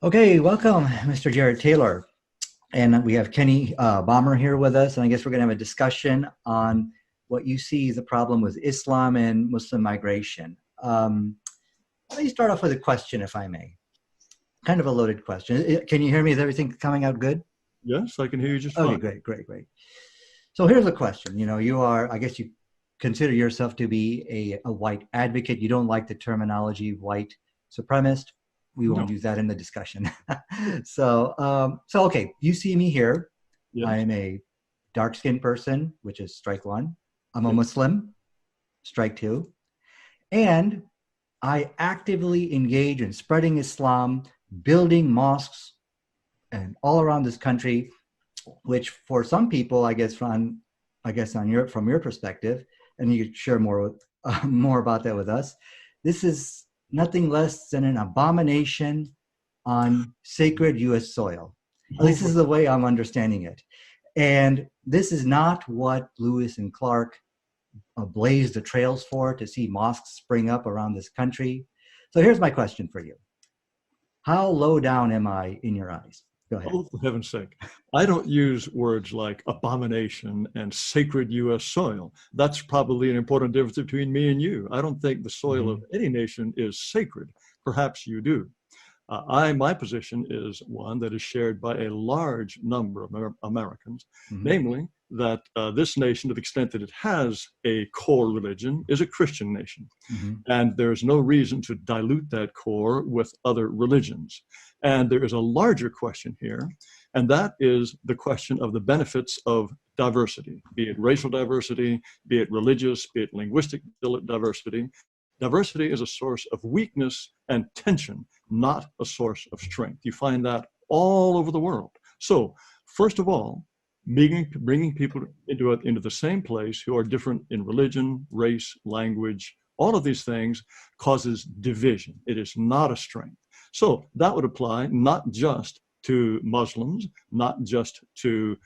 Okay, welcome, Mr. Jared Taylor. And we have Kenny Bomber here with us, and I guess we're going to have a discussion on what you see as a problem with Islam and Muslim migration. Let me start off with a question, if I may. Kind of a loaded question. Can you hear me? Is everything coming out good? Yes, I can hear you just Okay, fine. great. So here's a question. You know, you are, I guess you consider yourself to be a white advocate. You don't like the terminology white supremacist. We won't No. use that in the discussion. So okay, you see me here. I Yes. am a dark-skinned person, which is strike one. I'm a Yes. Muslim, strike two. And I actively engage in spreading Islam, building mosques, and all around this country, which for some people, from your perspective, and you could share more about that with us. This is nothing less than an abomination on sacred U.S. soil. At least this is the way I'm understanding it. And this is not what Lewis and Clark blazed the trails for, to see mosques spring up around this country. So here's my question for you. How low down am I in your eyes? Go ahead. Oh, for heaven's sake. I don't use words like abomination and sacred U.S. soil. That's probably an important difference between me and you. I don't think the soil of any nation is sacred. Perhaps you do. My position is one that is shared by a large number of Americans, namely that this nation, to the extent that it has a core religion, is a Christian nation. And there's no reason to dilute that core with other religions. And there is a larger question here, and that is the question of the benefits of diversity, be it racial diversity, be it religious, be it linguistic diversity. Diversity is a source of weakness and tension, not a source of strength. You find that all over the world. So, first of all, bringing people into the same place who are different in religion, race, language, all of these things causes division. It is not a strength. So that would apply not just to Muslims, not just to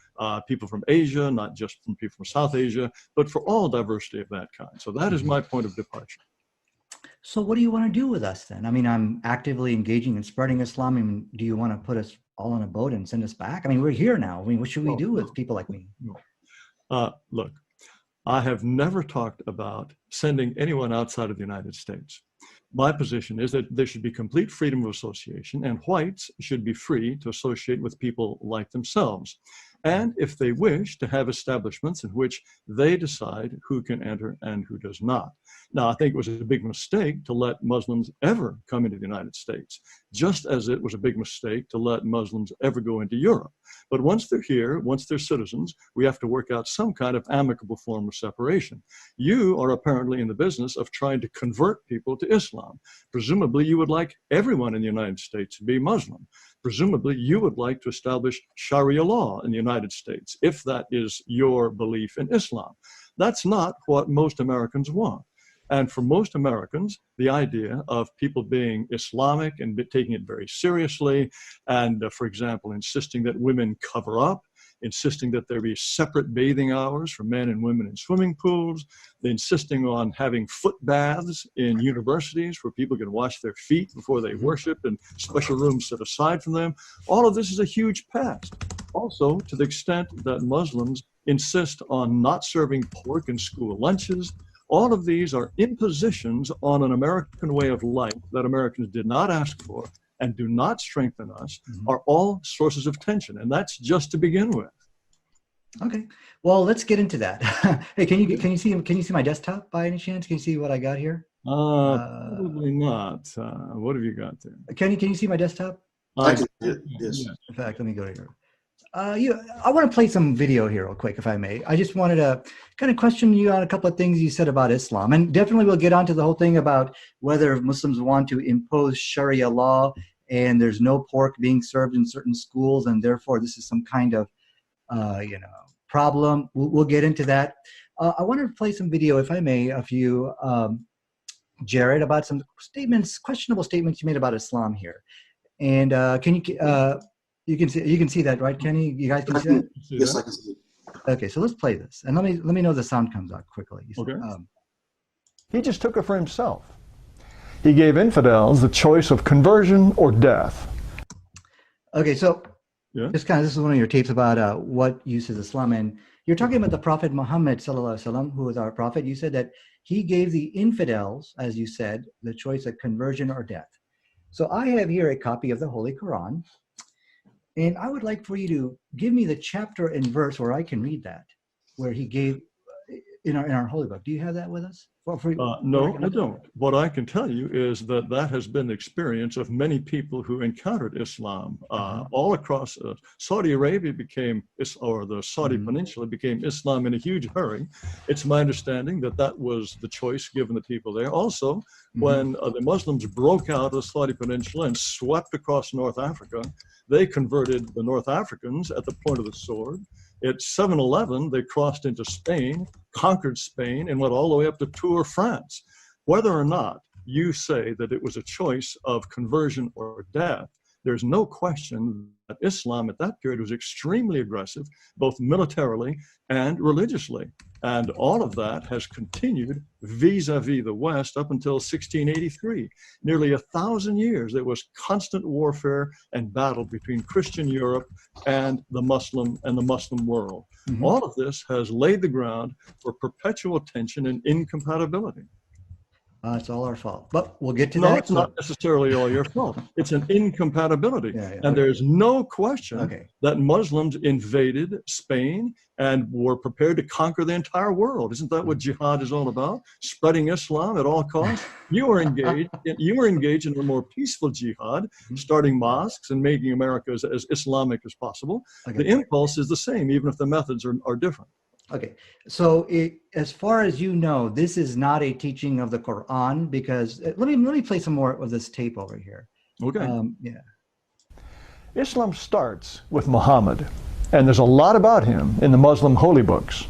people from Asia, not just from people from South Asia, but for all diversity of that kind. So that is my point of departure. So what do you want to do with us then? I mean, I'm actively engaging in spreading Islam. I mean, do you want to put us all on a boat and send us back? I mean, we're here now. I mean, what should we do with people like me? Look, I have never talked about sending anyone outside of the United States. My position is that there should be complete freedom of association, and whites should be free to associate with people like themselves. And if they wish, to have establishments in which they decide who can enter and who does not. Now, I think it was a big mistake to let Muslims ever come into the United States, just as it was a big mistake to let Muslims ever go into Europe. But once they're here, once they're citizens, we have to work out some kind of amicable form of separation. You are apparently in the business of trying to convert people to Islam. Presumably, you would like everyone in the United States to be Muslim. Presumably, you would like to establish Sharia law in the United States, if that is your belief in Islam. That's not what most Americans want. And for most Americans, the idea of people being Islamic and taking it very seriously, and for example, insisting that women cover up, insisting that there be separate bathing hours for men and women in swimming pools, insisting on having foot baths in universities where people can wash their feet before they worship and special rooms set aside for them. All of this is a huge past. Also, to the extent that Muslims insist on not serving pork in school lunches, all of these are impositions on an American way of life that Americans did not ask for and do not strengthen us, are all sources of tension. And that's just to begin with. Okay, well, let's get into that. Hey, can you see my desktop by any chance? Can you see what I got here? Probably not. What have you got there? Can you see my desktop? I can see it, yes. In fact, let me go here. I want to play some video here real quick, if I may. I just wanted to kind of question you on a couple of things you said about Islam. And definitely we'll get onto the whole thing about whether Muslims want to impose Sharia law and there's no pork being served in certain schools, and therefore this is some kind of problem. We'll get into that. I wanted to play some video, if I may, of you, Jared, about some questionable statements you made about Islam here. And you can see that, right, Kenny? You guys can see that? Yes, I can see it. Okay, so let's play this, and let me know if the sound comes out quickly. Okay. He just took it for himself. He gave infidels the choice of conversion or death. Okay, so Yeah. this is one of your tapes about what uses Islam, and you're talking about the Prophet Muhammad sallallahu alaihi wasallam, who was our prophet. You said that he gave the infidels, as you said, the choice of conversion or death. So I have here a copy of the Holy Quran, and I would like for you to give me the chapter and verse where I can read that, where he gave in our holy book. Do you have that with us? No, I don't. What I can tell you is that that has been the experience of many people who encountered Islam all across. Saudi Arabia became, or the Saudi Peninsula became Islam in a huge hurry. It's my understanding that that was the choice given the people there. Also, when the Muslims broke out of the Saudi Peninsula and swept across North Africa, they converted the North Africans at the point of the sword. At 711, they crossed into Spain, conquered Spain, and went all the way up to Tours, France. Whether or not you say that it was a choice of conversion or death, there's no question that Islam at that period was extremely aggressive, both militarily and religiously. And all of that has continued vis-a-vis the West up until 1683. Nearly 1,000 years, there was constant warfare and battle between Christian Europe and the Muslim world. All of this has laid the ground for perpetual tension and incompatibility. It's all our fault, but we'll get to that. No, it's not necessarily all your fault. It's an incompatibility. And there's no question that Muslims invaded Spain and were prepared to conquer the entire world. Isn't that what jihad is all about? Spreading Islam at all costs? You were engaged in a more peaceful jihad, starting mosques and making America as Islamic as possible. The impulse is the same, even if the methods are different. Okay, so as far as you know, this is not a teaching of the Quran, because let me play some more of this tape over here. Okay. Islam starts with Muhammad, and there's a lot about him in the Muslim holy books.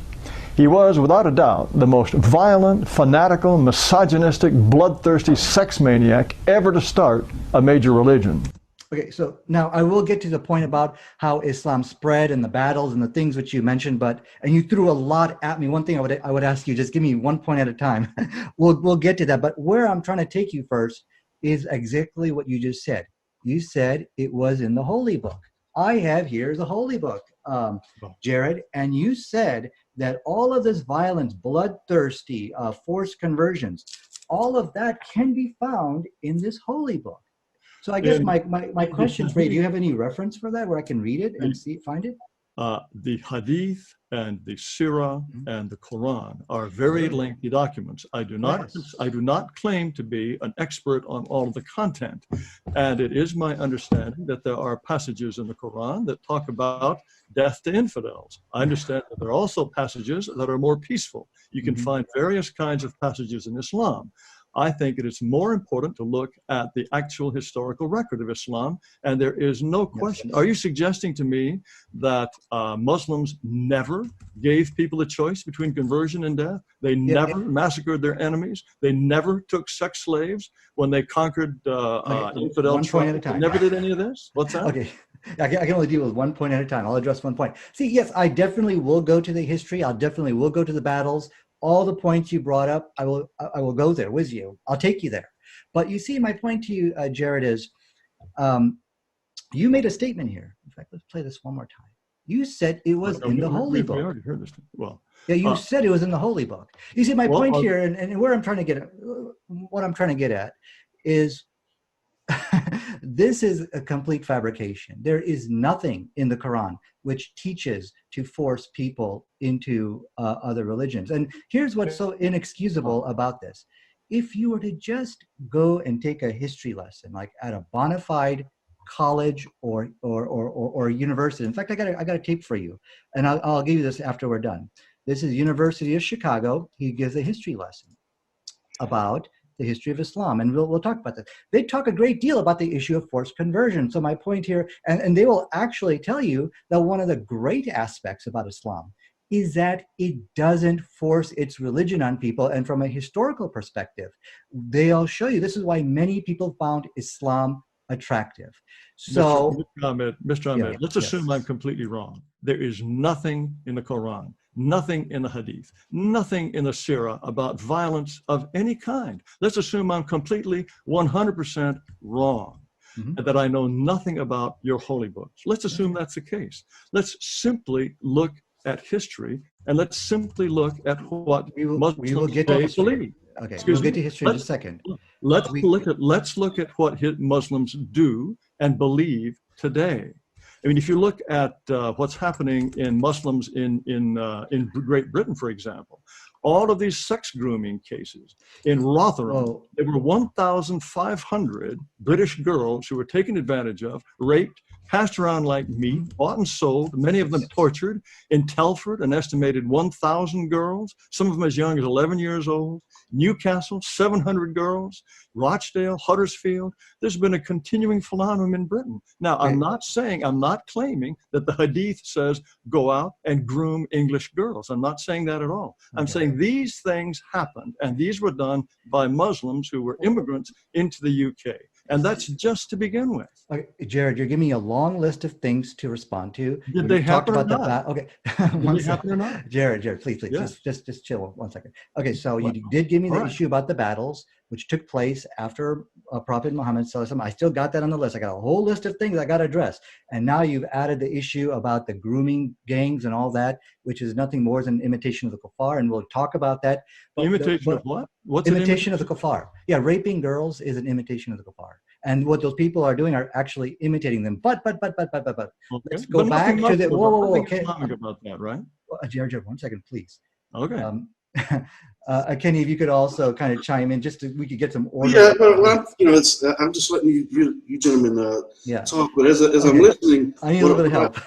He was, without a doubt, the most violent, fanatical, misogynistic, bloodthirsty sex maniac ever to start a major religion. Okay, so now I will get to the point about how Islam spread and the battles and the things which you mentioned, and you threw a lot at me. One thing I would ask you, just give me 1 point at a time. We'll get to that, but where I'm trying to take you first is exactly what you just said. You said it was in the Holy Book. I have here the Holy Book, Jared, and you said that all of this violence, bloodthirsty, forced conversions, all of that can be found in this Holy Book. So I guess my question for you, do you have any reference for that where I can read it and find it? The Hadith and the Sirah and the Quran are very lengthy documents. I do not claim to be an expert on all of the content. And it is my understanding that there are passages in the Quran that talk about death to infidels. I understand that there are also passages that are more peaceful. You can find various kinds of passages in Islam. I think it is more important to look at the actual historical record of Islam, and there is no question. Are you suggesting to me that Muslims never gave people a choice between conversion and death? They never massacred their enemies? They never took sex slaves when they conquered infidel tribes? They never did any of this? What's that? Okay. I can only deal with 1 point at a time. I'll address 1 point. See, yes, I definitely will go to the history. I definitely will go to the battles. All the points you brought up, I will go there with you. I'll take you there. But you see, my point to you, Jared, is you made a statement here. In fact, let's play this one more time. You said it was in the Holy Book. We already heard this. Well, yeah, you said it was in the Holy Book. You see, my point here, and where I'm trying to get at, what I'm trying to get at is this is a complete fabrication. There is nothing in the Quran which teaches to force people into other religions. And here's what's so inexcusable about this. If you were to just go and take a history lesson, like at a bona fide college or university. In fact, I got a tape for you, and I'll give you this after we're done. This is University of Chicago. He gives a history lesson about the history of Islam, and we'll talk about that. They talk a great deal about the issue of forced conversion. So my point here, and they will actually tell you that one of the great aspects about Islam is that it doesn't force its religion on people. And from a historical perspective, they'll show you this is why many people found Islam attractive. So, Mr. Ahmed, let's assume I'm completely wrong. There is nothing in the Quran, nothing in the Hadith, nothing in the Sirah about violence of any kind. Let's assume I'm completely 100% wrong. Mhm. and that I know nothing about your holy books. Let's assume that's the case. Let's simply look at history, and let's simply look at what We will Muslims get to today history. believe. Okay, Excuse we'll get me. to history in just a second. Let's We- look at what Muslims do and believe today. I mean, if you look at what's happening in Muslims in Great Britain, for example, all of these sex grooming cases in Rotherham, Well, there were 1,500 British girls who were taken advantage of, raped, passed around like meat, bought and sold, many of them tortured. In Telford, an estimated 1,000 girls, some of them as young as 11 years old. Newcastle, 700 girls. Rochdale, Huddersfield. There's been a continuing phenomenon in Britain. Now, I'm not claiming that the Hadith says go out and groom English girls. I'm not saying that at all. I'm saying these things happened, and these were done by Muslims who were immigrants into the UK. And that's just to begin with. Okay, Jared, you're giving me a long list of things to respond to. Did they happen or the not? okay. Did One they second. happen or not? Jared, please, Yeah. just chill 1 second. Okay, so Well, you did give me the all right. issue about the battles, which took place after Prophet Muhammad Sallallahu Alaihi Wasallam. I still got that on the list. I got a whole list of things I got to address. And now you've added the issue about the grooming gangs and all that, which is nothing more than imitation of the kuffar, and we'll talk about that. Imitation of what? What's an imitation of the kuffar. Yeah, raping girls is an imitation of the kuffar. And what those people are doing are actually imitating them. But. Okay. Let's go back to the. Whoa. Nothing Okay. Islamic about that, right? Jared, 1 second, please. Okay. Kenny, if you could also kind of chime in, just we could get some order. Yeah, well, I'm just letting you gentlemen talk. But as I'm listening, I need a little bit of help.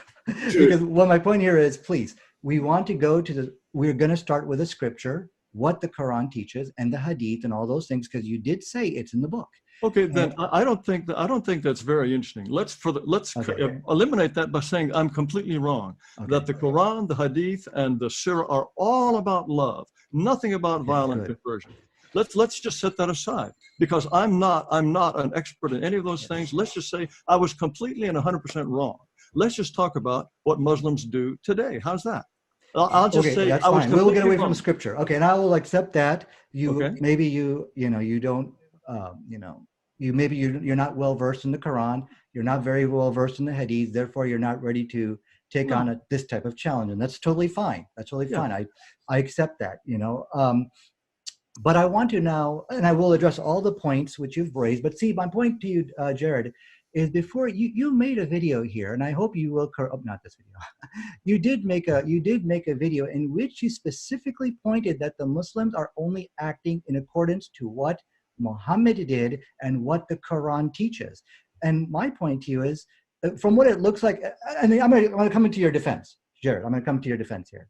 Sure. Because my point here is, please, we want to go to we're going to start with a scripture, what the Quran teaches, and the Hadith, and all those things, because you did say it's in the book. Okay, then I don't think that's very interesting. Let's eliminate that by saying I'm completely wrong. Okay. That the Quran, the Hadith, and the Surah are all about love, nothing about violent conversion. Let's just set that aside, because I'm not an expert in any of those things. Let's just say I was completely and 100% wrong. Let's just talk about what Muslims do today. How's that? I'll just say that's I was fine. We'll get away wrong. from scripture. Okay, and I will accept that. Maybe you don't. You're not well versed in the Quran. You're not very well versed in the Hadith. Therefore, you're not ready to take on this type of challenge, and that's totally fine. That's totally fine. I accept that. But I want to now, and I will address all the points which you've raised. But see, my point to you, Jared, is before you made a video here, and I hope you will. Not this video. You did make a video in which you specifically pointed that the Muslims are only acting in accordance to what Muhammad did and what the Quran teaches. And my point to you is, from what it looks like, and I'm going to come into your defense, Jared. I'm going to come to your defense here.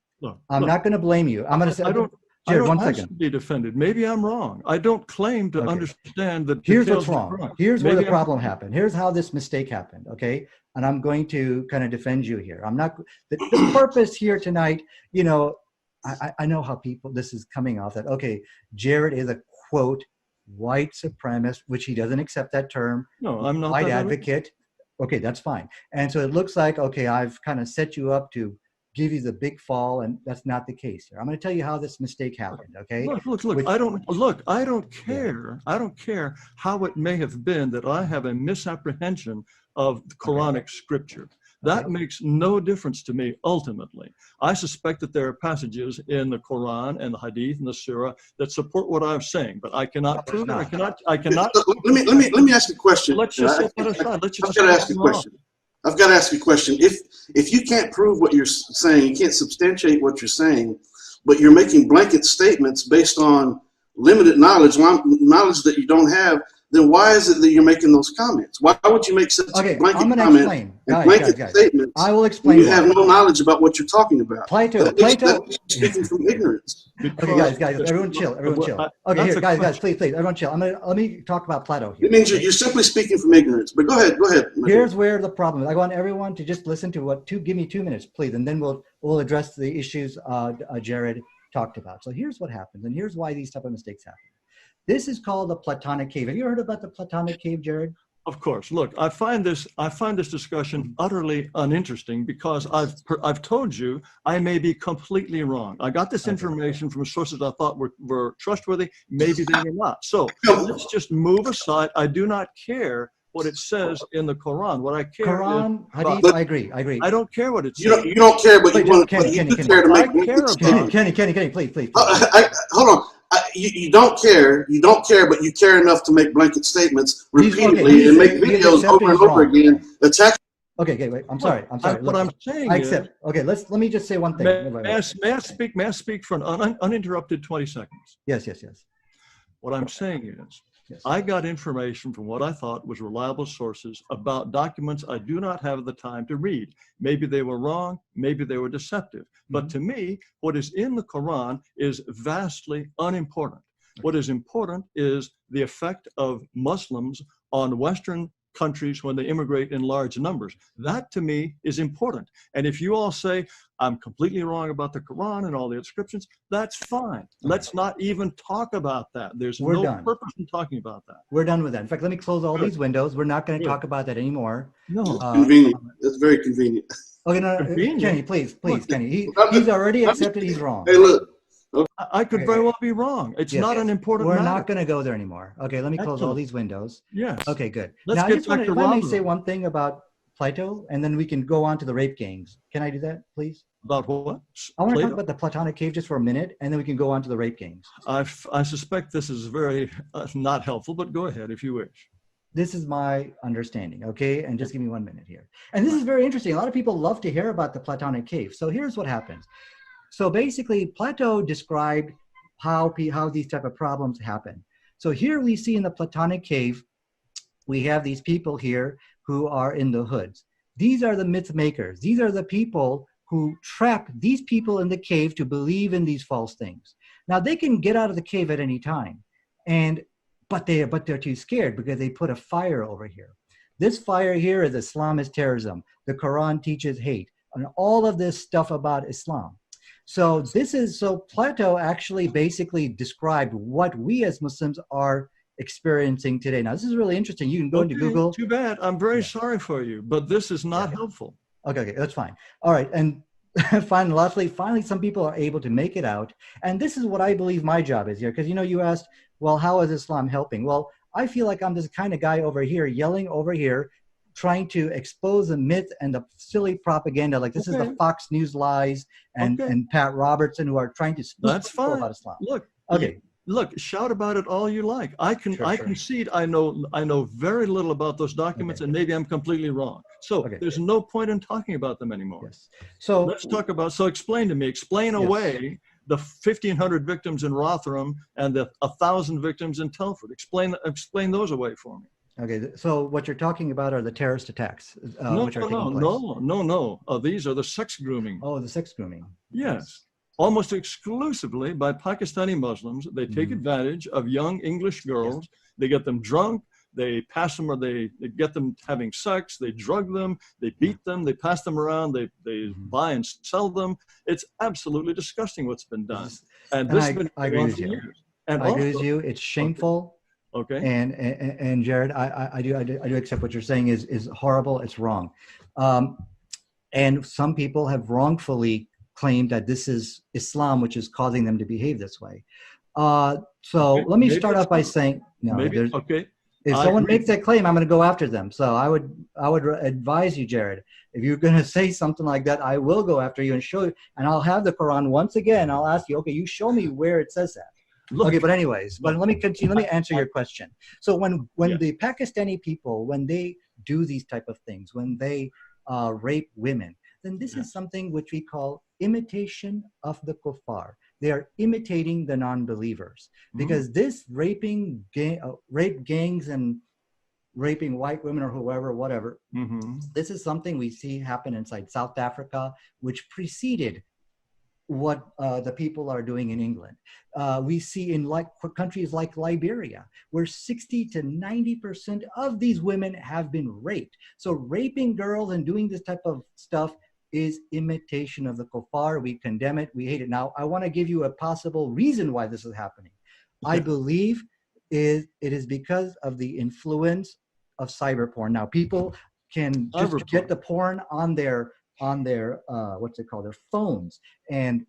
I'm not going to blame you. I'm going to say, Jared, I don't 1 second. ask to be defended. Maybe I'm wrong. I don't claim to understand that. Here's what's wrong. Here's where the problem happened. Here's how this mistake happened. Okay, and I'm going to kind of defend you here. I'm not. The purpose here tonight. I know how this is coming off that. Okay, Jared is a quote white supremacist, which he doesn't accept that term. No, I'm not. White advocate. Okay, that's fine. And so it looks like, okay, I've kind of set you up to give you the big fall, and that's not the case here. I'm going to tell you how this mistake happened. Okay. Look. I don't care. I don't care how it may have been that I have a misapprehension of the Quranic scripture. That makes no difference to me ultimately. I suspect that there are passages in the Quran and the Hadith and the Surah that support what I'm saying, but I cannot prove it. I cannot. Let me ask you a question. Let's just set that aside. I've got to ask you a question. I've got to ask you a question. If you can't prove what you're saying, you can't substantiate what you're saying, but you're making blanket statements based on limited knowledge that you don't have, then why is it that you're making those comments? Why would you make such a blanket comment and blanket statements? I will explain. You have no knowledge about what you're talking about. Plato. That's speaking from ignorance. Okay, guys, everyone chill. Okay, here, guys, please, everyone chill. Let me talk about Plato here. It means you're simply speaking from ignorance. But go ahead. Here's where the problem is. I want everyone to just listen to give me 2 minutes, please, and then we'll address the issues Jared talked about. So here's what happens, and here's why these type of mistakes happen. This is called the Platonic cave. Have you heard about the Platonic cave, Jared? Of course. Look, I find this discussion utterly uninteresting because I've told you I may be completely wrong. I got this information from sources I thought were trustworthy. Maybe they were not. So let's just move aside. I do not care what it says in the Quran. What I care Quran, is about, Hadith, I agree. I don't care what it You says. don't care, but Wait, you want, Kenny, but you Kenny, do Kenny. care to I make care blanket about- statements. Kenny, please, please. Hold on. You don't care. You don't care, but you care enough to make blanket statements repeatedly and make videos over and over again. Attack. Okay, wait. I'm sorry. What Look, I'm saying I is, accept. Okay, let me just say one thing. may I speak for an uninterrupted 20 seconds? Yes. What I'm saying is, Yes. I got information from what I thought was reliable sources about documents I do not have the time to read. Maybe they were wrong, maybe they were deceptive. But to me, what is in the Quran is vastly unimportant. What is important is the effect of Muslims on Western countries when they immigrate in large numbers. That to me is important. And if you all say, I'm completely wrong about the Quran and all the inscriptions, that's fine. Let's not even talk about that. There's no purpose in talking about that. We're done with that. In fact, let me close all these windows. We're not going to talk about that anymore. No. Convenient. That's very convenient. Okay, no, Convenient. Kenny, please, Kenny. He's already accepted he's wrong. Hey, look. I could very well be wrong. It's not an important We're matter. not going to go there anymore. Okay, let me close all these windows. Yes. Okay, good. Let's now, get I just want back to, to if I may Rondo. say one thing about Plato, and then we can go on to the rape gangs. Can I do that, please? About what? I want to Plato? talk about the Platonic cave just for a minute, and then we can go on to the rape gangs. I suspect this is very not helpful, but go ahead if you wish. This is my understanding, okay? And just give me 1 minute here. And this is very interesting. A lot of people love to hear about the Platonic cave. So here's what happens. So basically, Plato described how these type of problems happen. So here we see in the Platonic cave, we have these people here who are in the hoods. These are the myth makers. These are the people who trap these people in the cave to believe in these false things. Now they can get out of the cave at any time, but they're too scared because they put a fire over here. This fire here is Islamist terrorism. The Quran teaches hate and all of this stuff about Islam. So Plato actually basically described what we as Muslims are experiencing today. Now, this is really interesting. You can go into Google. Too bad. I'm very sorry for you, but this is not helpful. Okay, that's fine. All right, and finally, some people are able to make it out. And this is what I believe my job is here, because you asked, well, how is Islam helping? Well, I feel like I'm this kind of guy over here, yelling over here, trying to expose the myth and the silly propaganda. Like this is the Fox News lies and Pat Robertson who are trying to speak about Islam. Look, shout about it all you like. I concede I know very little about those documents, and maybe I'm completely wrong. So there's no point in talking about them anymore. Yes. So let's talk about. So explain to me. Explain away the 1,500 victims in Rotherham and the 1,000 victims in Telford. Explain those away for me. Okay, so what you're talking about are the terrorist attacks, which are taking place. No. These are the sex grooming. Oh, the sex grooming. Yes. Almost exclusively by Pakistani Muslims. They take advantage of young English girls. Yes. They get them drunk. They pass them, or they get them having sex. They drug them. They beat them. They pass them around. They buy and sell them. It's absolutely disgusting what's been done. And this has been going on for years. And I agree with you. It's shameful. Okay. And Jared, I do accept what you're saying is horrible. It's wrong. And some people have wrongfully claimed that this is Islam, which is causing them to behave this way. Let me start off by saying, if someone makes that claim, I'm going to go after them. So I would advise you, Jared, if you're going to say something like that, I will go after you and show you, and I'll have the Quran once again. I'll ask you, okay, you show me where it says that. Okay, but anyways, but let me continue. Let me answer your question. So when the Pakistani people, when they do these type of things, when they rape women, then this is something which we call imitation of the kuffar. They are imitating the non-believers because this rape gangs and raping white women or whatever, this is something we see happen inside South Africa, which preceded what the people are doing in England. We see in countries like Liberia, where 60 to 90% of these women have been raped. So raping girls and doing this type of stuff is imitation of the kuffar. We condemn it. We hate it. Now, I want to give you a possible reason why this is happening. I believe it is because of the influence of cyber porn. Now, people can just get the porn on their what's it called, their phones. And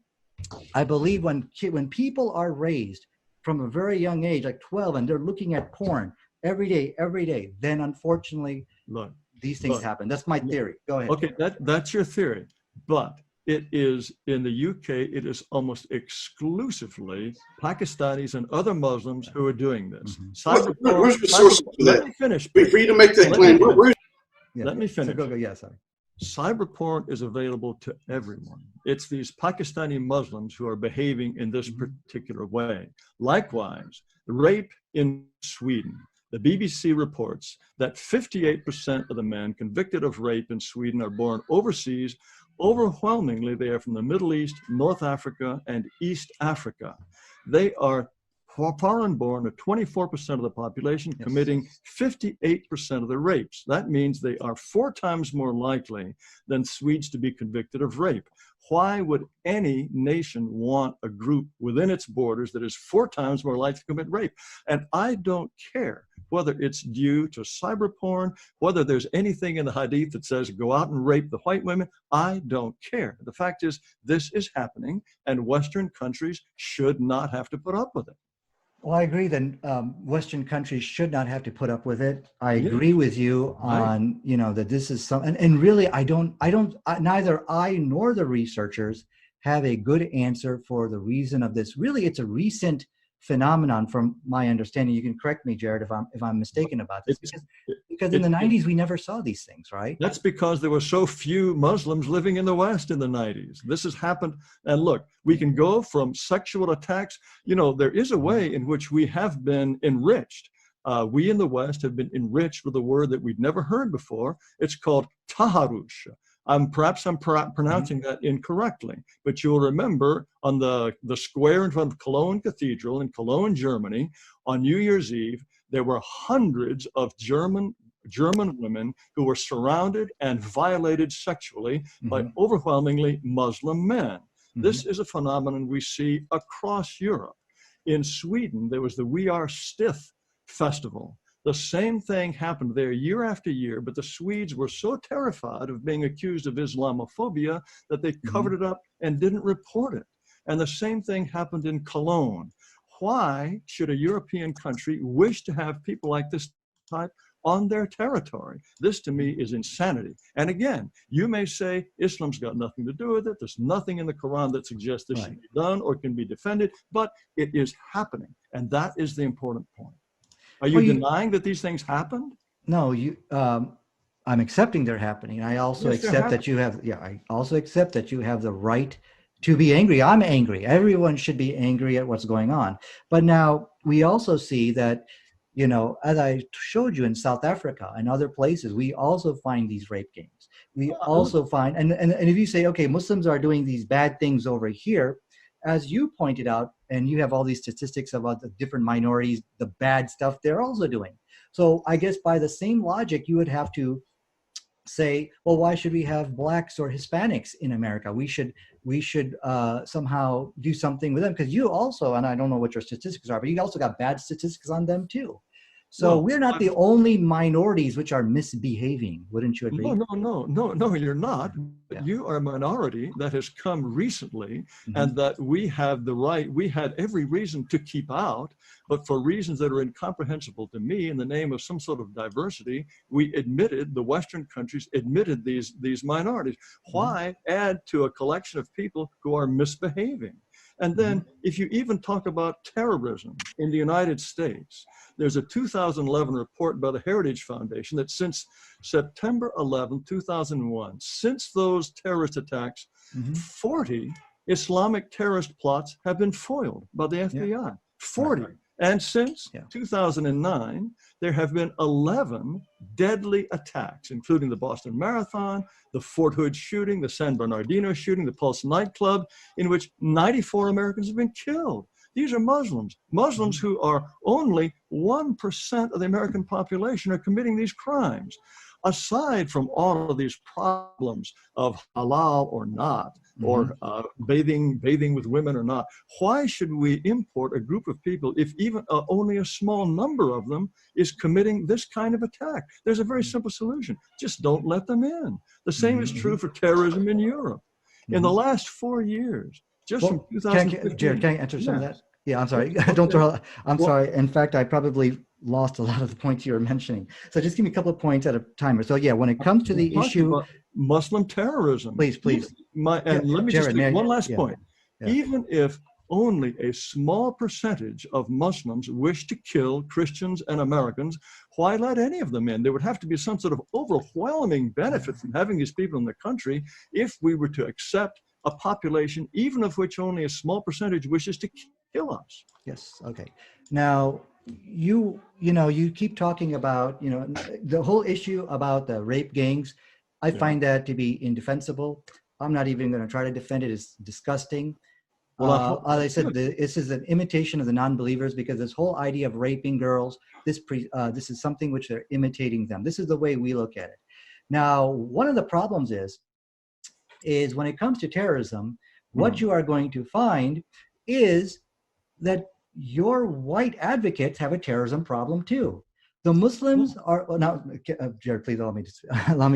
I believe when people are raised from a very young age, like 12, and they're looking at porn, every day, then unfortunately Look, these things look, happen. That's my theory. Go ahead. okay, that's your theory, but it is in the UK. It is almost exclusively Pakistanis and other Muslims who are doing this. Where's the source for Let that? me finish. For you to make that claim, Yeah. Let me finish. So go. Yeah, sorry. Cyber porn is available to everyone. It's these Pakistani Muslims who are behaving in this particular way. Likewise, rape in Sweden. The BBC reports that 58% of the men convicted of rape in Sweden are born overseas. Overwhelmingly, they are from the Middle East, North Africa, and East Africa. They are foreign-born at 24% of the population, committing 58% of the rapes. That means they are 4 times more likely than Swedes to be convicted of rape. Why would any nation want a group within its borders that is 4 times more likely to commit rape? And I don't care whether it's due to cyber porn, whether there's anything in the Hadith that says go out and rape the white women. I don't care. The fact is, this is happening, and Western countries should not have to put up with it. Well, I agree that Western countries should not have to put up with it. I agree with you on, that this is and really, neither I nor the researchers have a good answer for the reason of this. Really, it's a recent phenomenon from my understanding. You can correct me, Jared, if I'm mistaken about this, because in the 90s, we never saw these things, right? That's because there were so few Muslims living in the West in the 90s. This has happened. And look, we can go from sexual attacks. There is a way in which we have been enriched. We in the West have been enriched with a word that we'd never heard before. It's called taharush. Perhaps I'm pronouncing that incorrectly, but you'll remember on the square in front of Cologne Cathedral in Cologne, Germany, on New Year's Eve, there were hundreds of German women who were surrounded and violated sexually by overwhelmingly Muslim men. This is a phenomenon we see across Europe. In Sweden, there was the We Are Stiff festival. The same thing happened there year after year, but the Swedes were so terrified of being accused of Islamophobia that they covered it up and didn't report it. And the same thing happened in Cologne. Why should a European country wish to have people like this type on their territory? This to me is insanity. And again, you may say Islam's got nothing to do with it. There's nothing in the Quran that suggests this should be done or can be defended, but it is happening. And that is the important point. Are you denying that these things happened? No, I'm accepting they're happening. I also accept that you have, I also accept that you have the right to be angry. I'm angry. Everyone should be angry at what's going on. But now we also see that, as I showed you in South Africa and other places, we also find these rape gangs. We also find, and if you say, okay, Muslims are doing these bad things over here, as you pointed out, and you have all these statistics about the different minorities, the bad stuff they're also doing. So I guess by the same logic, you would have to say, well, why should we have blacks or Hispanics in America? We should somehow do something with them, because you also, and I don't know what your statistics are, but you also got bad statistics on them too. So we're not the only minorities which are misbehaving. Wouldn't you agree? No, you're not. Yeah. You are a minority that has come recently and that we had every reason to keep out, but for reasons that are incomprehensible to me, in the name of some sort of diversity, the Western countries admitted these minorities. Why add to a collection of people who are misbehaving? And then if you even talk about terrorism in the United States, there's a 2011 report by the Heritage Foundation that since September 11, 2001, since those terrorist attacks, 40 Islamic terrorist plots have been foiled by the FBI. 40. Right. And since 2009, there have been 11 deadly attacks, including the Boston Marathon, the Fort Hood shooting, the San Bernardino shooting, the Pulse nightclub, in which 94 Americans have been killed. These are Muslims who are only 1% of the American population are committing these crimes. Aside from all of these problems of halal or not, or bathing with women or not, why should we import a group of people if even only a small number of them is committing this kind of attack? There's a very simple solution. Just don't let them in. The same is true for terrorism in Europe. In the last 4 years, just from 2015. Jared, can I answer some of that? Yeah, I'm sorry. Don't throw. I'm sorry. In fact, I probably lost a lot of the points you were mentioning. So just give me a couple of points at a time. So yeah, when it comes to the We're talking issue, about Muslim terrorism. please. And let me Jared, just may I- make one last yeah, point. yeah. Even if only a small percentage of Muslims wish to kill Christians and Americans, why let any of them in? There would have to be some sort of overwhelming benefit from having these people in the country if we were to accept a population, even of which only a small percentage wishes to kill us. Yes. Okay. Now, you keep talking about, the whole issue about the rape gangs. I Yeah. find that to be indefensible. I'm not even going to try to defend it. It's disgusting. Well, As I said, this is an imitation of the non-believers, because this whole idea of raping girls, this is something which they're imitating them. This is the way we look at it. Now, one of the problems is when it comes to terrorism, what you are going to find is that your white advocates have a terrorism problem too. The Muslims are now. Jared, please allow me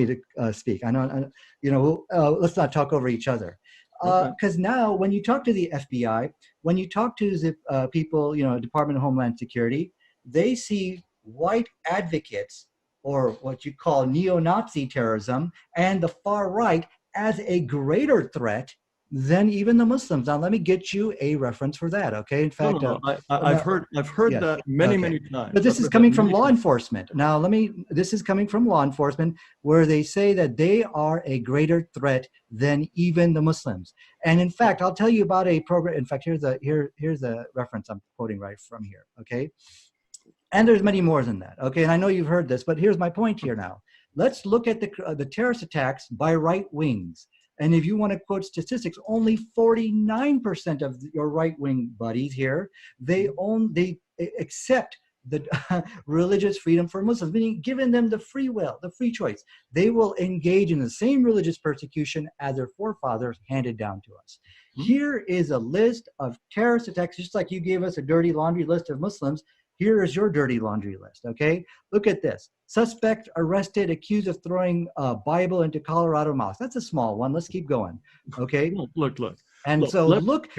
to speak. I know, let's not talk over each other. Because now, when you talk to the FBI, when you talk to the people, Department of Homeland Security, they see white advocates, or what you call neo-Nazi terrorism, and the far right as a greater threat than even the Muslims. Now, let me get you a reference for that. Okay. In fact, I've heard yes, that many, okay. many times. But this is coming from law enforcement. Now, this is coming from law enforcement, where they say that they are a greater threat than even the Muslims. And in fact, I'll tell you about a program. In fact, here's a reference I'm quoting right from here. Okay. And there's many more than that. Okay. And I know you've heard this, but here's my point here now. Let's look at the terrorist attacks by right wings. And if you want to quote statistics, only 49% of your right-wing buddies here, they accept the religious freedom for Muslims, meaning giving them the free will, the free choice. They will engage in the same religious persecution as their forefathers handed down to us. Here is a list of terrorist attacks, just like you gave us a dirty laundry list of Muslims. Here is your dirty laundry list, okay? Look at this. Suspect arrested, accused of throwing a Bible into Colorado mosque. That's a small one. Let's keep going, okay? Look. And so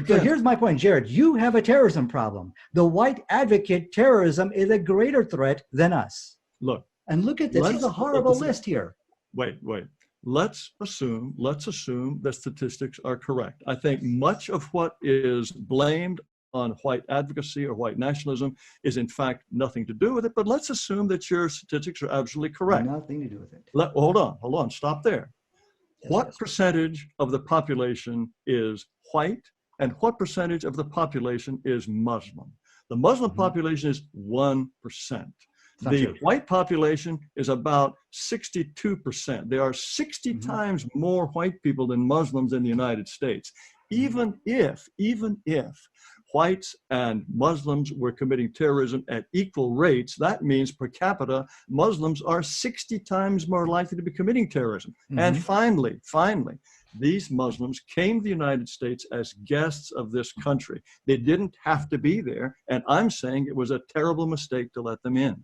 here's my point, Jared. You have a terrorism problem. The white advocate terrorism is a greater threat than us. Look. And look at this. This is a horrible list here. Wait. Let's assume that statistics are correct. I think much of what is blamed on white advocacy or white nationalism is in fact nothing to do with it, but let's assume that your statistics are absolutely correct. Nothing to do with it. Hold on, stop there. Yes, what percentage of the population is white, and what percentage of the population is Muslim? The Muslim population is 1%. The white population is about 62%. There are 60 times more white people than Muslims in the United States. Even if whites and Muslims were committing terrorism at equal rates, that means per capita, Muslims are 60 times more likely to be committing terrorism. And finally, these Muslims came to the United States as guests of this country. They didn't have to be there, and I'm saying it was a terrible mistake to let them in.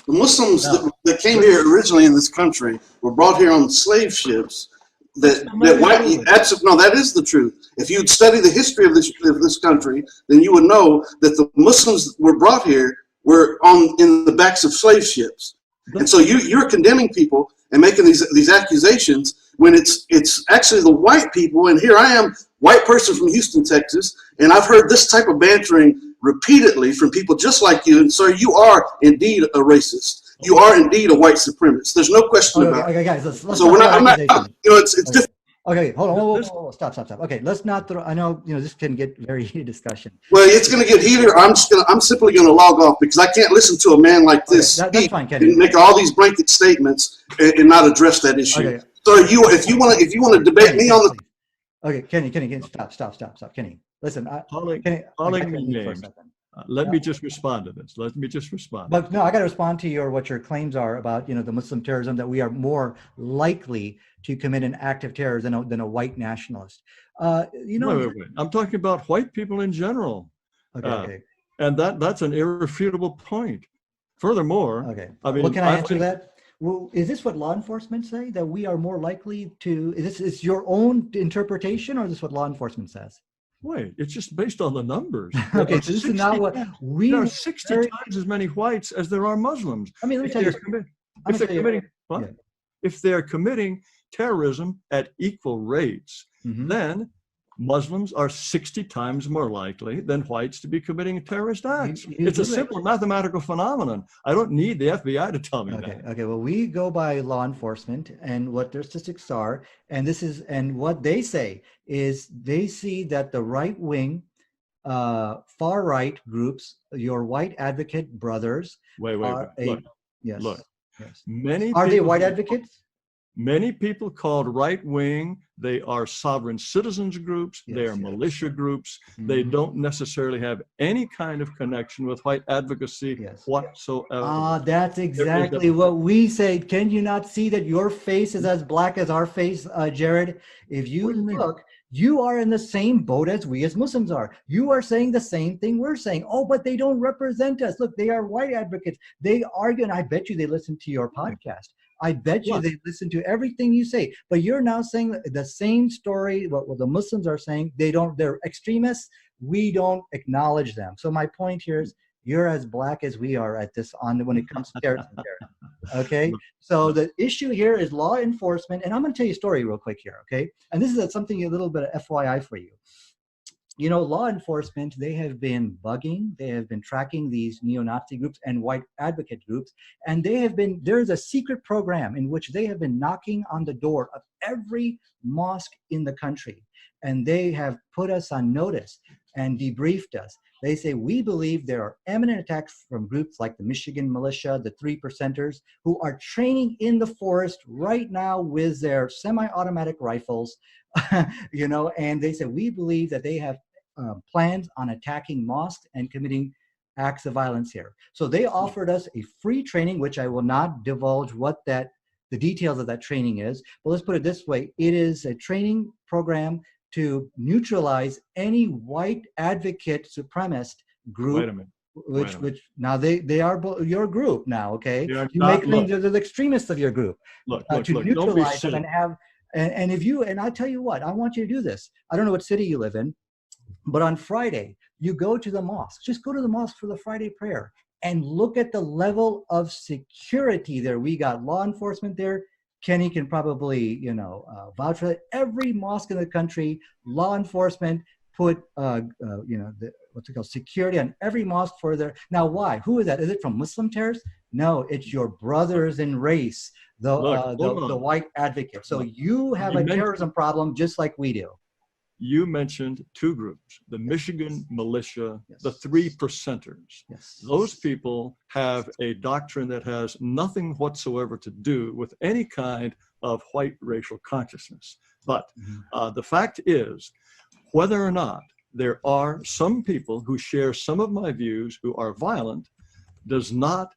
The Muslims that came here originally in this country were brought here on slave ships. That is the truth. If you'd study the history of this country, then you would know that the Muslims were brought here were in the backs of slave ships. And so you're condemning people and making these accusations when it's actually the white people. And here I am, white person from Houston, Texas, and I've heard this type of bantering repeatedly from people just like you. And sir, you are indeed a racist. You are indeed a white supremacist. There's no question about it. Okay, guys, let's so I'm not. It's different. Okay, hold on. Whoa, stop. Okay, let's not throw. I know this can get very heated discussion. Well, it's going to get heated. I'm simply going to log off because I can't listen to a man like this that's fine, Kenny. and make all these blanket statements and not address that issue. Okay. So if you want to debate Kenny, me on the. Okay, Kenny, stop, Kenny. Listen, Kenny, let me just respond to this. But no, I got to respond to what your claims are about, the Muslim terrorism, that we are more likely to commit an act of terror than a white nationalist. Wait. I'm talking about white people in general. Okay. And that's an irrefutable point. Furthermore, I mean, can I answer that? Well, is this what law enforcement say, that we are more likely to? Is your own interpretation, or is this what law enforcement says? Wait, it's just based on the numbers. Okay, so this is not what we. There are 60 times as many whites as there are Muslims. I mean, let me If tell you. they're committing, what? Yeah. If they're committing terrorism at equal rates, Mhm. then Muslims are 60 times more likely than whites to be committing terrorist acts. It's a simple mathematical phenomenon. I don't need the FBI to tell me that. Okay. Well, we go by law enforcement and what their statistics are, and what they say is they see that the right wing, far right groups, your white advocate brothers, Wait. Yes. Look. Yes. Many Are they people- white advocates? Many people called right wing, they are sovereign citizens groups, they are militia groups. They don't necessarily have any kind of connection with white advocacy whatsoever. That's exactly what we say. Can you not see that your face is as black as our face, Jared? If you look, you are in the same boat as we as Muslims are. You are saying the same thing we're saying. Oh, but they don't represent us. Look, they are white advocates. They argue, and I bet you they listen to your podcast. I bet you they listen to everything you say, but you're now saying the same story. What the Muslims are saying, they're extremists. We don't acknowledge them. So my point here is you're as black as we are at this when it comes to terrorism. Okay. So the issue here is law enforcement. And I'm going to tell you a story real quick here. Okay. And this is something, a little bit of FYI for you. You know, law enforcement, they have been bugging, they have been tracking these neo-Nazi groups and white advocate groups, and there's a secret program in which they have been knocking on the door of every mosque in the country, and they have put us on notice and debriefed us. They say, we believe there are imminent attacks from groups like the Michigan militia, the 3%ers, who are training in the forest right now with their semi-automatic rifles, you know, and they said, we believe that they have plans on attacking mosques and committing acts of violence here. So they offered us a free training, which I will not divulge the details of that training is, but let's put it this way. It is a training program to neutralize any white advocate supremacist group. Wait a minute. Which now they are your group now, okay? You not, make claims they're the extremists of your group. Look, neutralize them and have, and if you, and I tell you what, I want you to do this. I don't know what city you live in, but on Friday, you go to the mosque. Just go to the mosque for the Friday prayer and look at the level of security there. We got law enforcement there. Kenny can probably, vouch for that. Every mosque in the country, law enforcement put, security on every mosque for their. Now, why? Who is that? Is it from Muslim terrorists? No, it's your brothers in race, the white advocates. So you have a terrorism problem just like we do. You mentioned two groups, the Michigan militia, the 3%ers. Yes. Those people have a doctrine that has nothing whatsoever to do with any kind of white racial consciousness. But the fact is, whether or not there are some people who share some of my views who are violent does not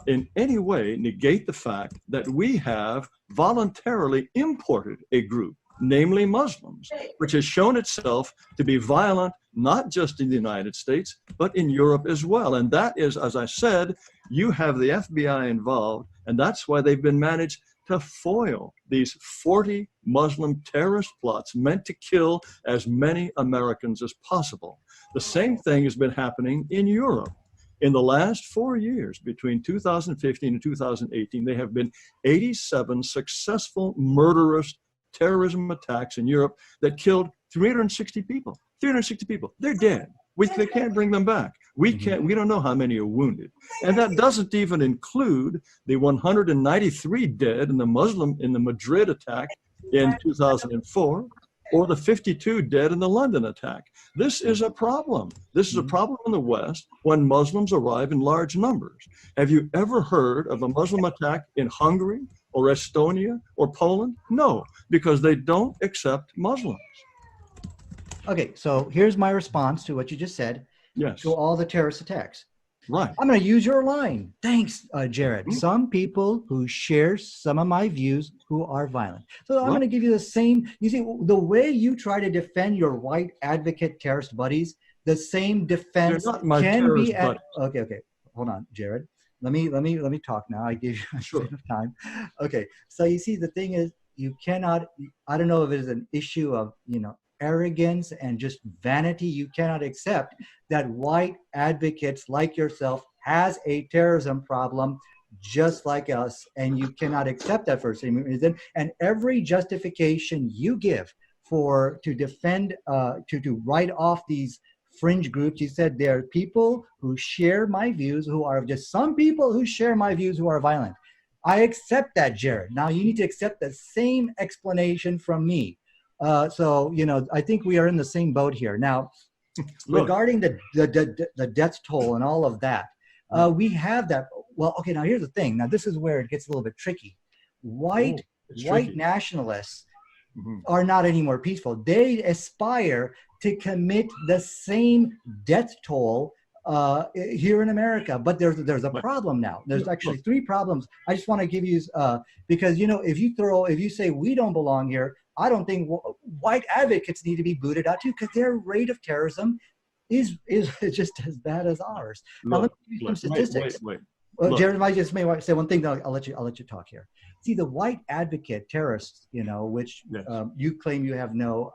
in any way negate the fact that we have voluntarily imported a group, namely Muslims, which has shown itself to be violent, not just in the United States, but in Europe as well. And that is, as I said, you have the FBI involved, and that's why they've been managed to foil these 40 Muslim terrorist plots meant to kill as many Americans as possible. The same thing has been happening in Europe. In the last 4 years, between 2015 and 2018, there have been 87 successful murderous terrorism attacks in Europe that killed 360 people. 360 people. They're dead. They can't bring them back. We don't know how many are wounded. And that doesn't even include the 193 dead in the Madrid attack in 2004, or the 52 dead in the London attack. This is a problem. This is a problem in the West when Muslims arrive in large numbers. Have you ever heard of a Muslim attack in Hungary or Estonia or Poland? No, because they don't accept Muslims. Okay, so here's my response to what you just said. Yes. To all the terrorist attacks. Right. I'm going to use your line. Thanks, Jared. Some people who share some of my views who are violent. So I'm going to give you the same. You see, the way you try to defend your white advocate terrorist buddies, the same defense can be. Okay. Hold on, Jared. Let me talk now. I gave you enough time. Okay. So you see, the thing is, you cannot. I don't know if it is an issue of arrogance and just vanity. You cannot accept that white advocates like yourself has a terrorism problem just like us, and you cannot accept that for some reason. And every justification you give for to defend to write off these fringe groups, you said there are people who share my views, who are just some people who share my views who are violent. I accept that, Jared. Now you need to accept the same explanation from me. So, you know, I think we are in the same boat here. Now, regarding the death toll and all of that, we have that. Well, okay, now here's the thing. Now, this is where it gets a little bit tricky. White nationalists are not any more peaceful. They aspire to commit the same death toll here in America, but there's a problem now. There's actually three problems. I just want to give you because, you know, if you say we don't belong here, I don't think white advocates need to be booted out too, because their rate of terrorism is just as bad as ours. Now let me give you some statistics. Well, Jared, I just may want to say one thing. I'll let you talk here. See, the white advocate terrorists, you know, which you claim you have no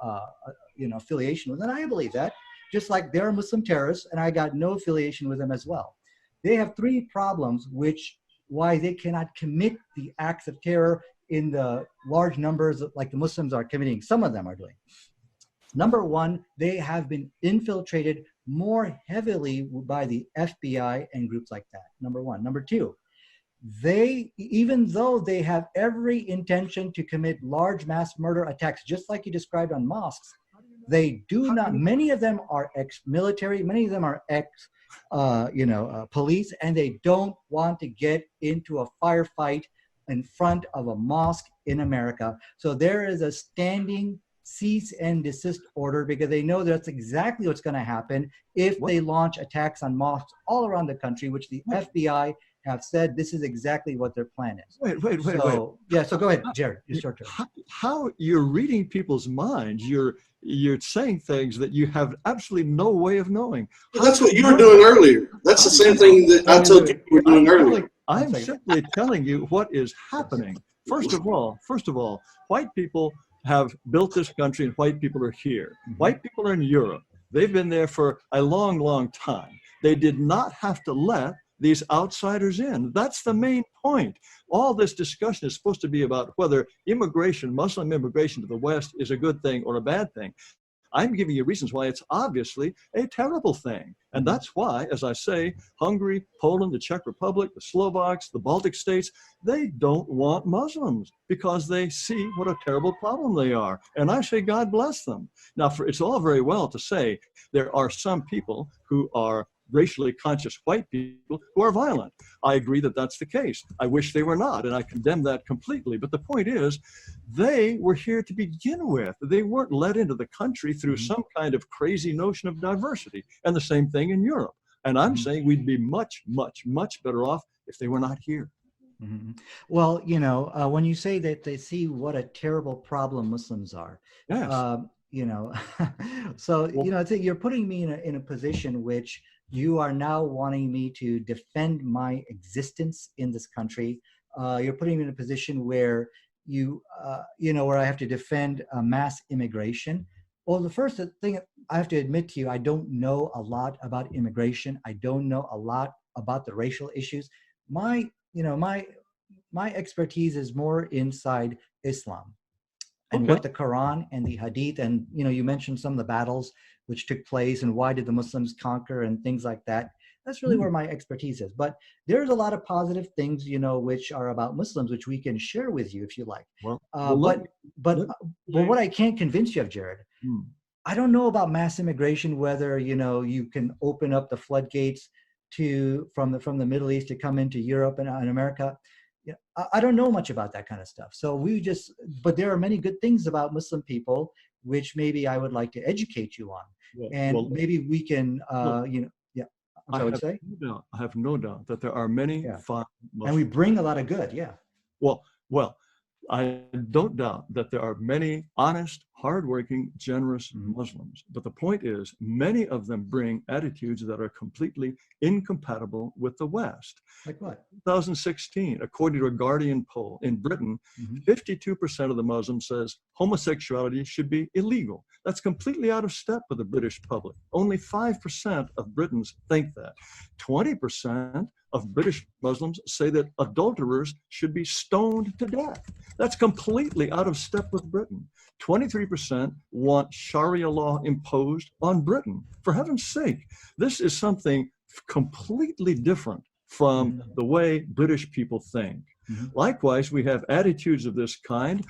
affiliation with, and I believe that. Just like they're Muslim terrorists, and I got no affiliation with them as well. They have three problems, why they cannot commit the acts of terror in the large numbers like the Muslims are committing. Some of them are doing. Number one, they have been infiltrated more heavily by the FBI and groups like that. Number one. Number two, even though they have every intention to commit large mass murder attacks, just like you described on mosques, they do not. Many of them are ex-military. Many of them are police, and they don't want to get into a firefight in front of a mosque in America. So there is a standing cease and desist order, because they know that's exactly what's going to happen if they launch attacks on mosques all around the country, which the FBI have said this is exactly what their plan is. Wait. Yeah, so go ahead, Jared. It's your turn. How you're reading people's minds? You're saying things that you have absolutely no way of knowing. Well, that's what you were doing earlier. That's the same thing that I told you were doing earlier. I'm simply telling you what is happening. First of all, white people have built this country, and white people are here. White people are in Europe. They've been there for a long, long time. They did not have to let these outsiders in. That's the main point. All this discussion is supposed to be about whether immigration, Muslim immigration to the West, is a good thing or a bad thing. I'm giving you reasons why it's obviously a terrible thing. And that's why, as I say, Hungary, Poland, the Czech Republic, the Slovaks, the Baltic states, they don't want Muslims because they see what a terrible problem they are. And I say, God bless them. Now, it's all very well to say there are some people who are racially conscious white people who are violent. I agree that that's the case. I wish they were not, and I condemn that completely. But the point is, they were here to begin with. They weren't let into the country through some kind of crazy notion of diversity. And the same thing in Europe. And I'm saying we'd be much, much, much better off if they were not here. Well, you know, when you say that they see what a terrible problem Muslims are, you know, so, you know, I think you're putting me in a position which you are now wanting me to defend my existence in this country. You're putting me in a position where where I have to defend mass immigration. Well, the first thing I have to admit to you, I don't know a lot about immigration. I don't know a lot about the racial issues. My expertise is more inside Islam and what the Quran and the Hadith, and you mentioned some of the battles which took place and why did the Muslims conquer and things like that. That's really where my expertise is. But there's a lot of positive things, which are about Muslims, which we can share with you if you like. But what I can't convince you of, Jared, I don't know about mass immigration, whether, you can open up the floodgates from the Middle East to come into Europe and America. I don't know much about that kind of stuff. So but there are many good things about Muslim people, which maybe I would like to educate you on. Maybe we can, I have no doubt that there are many fine Muslims. And we bring a lot of good, Well, I don't doubt that there are many honest, hardworking, generous Muslims. But the point is, many of them bring attitudes that are completely incompatible with the West. Like what? 2016, according to a Guardian poll in Britain, 52% of the Muslims says homosexuality should be illegal. That's completely out of step with the British public. Only 5% of Britons think that. 20% of British Muslims say that adulterers should be stoned to death. That's completely out of step with Britain. 23% want Sharia law imposed on Britain. For heaven's sake, this is something completely different from the way British people think. Likewise, we have attitudes of this kind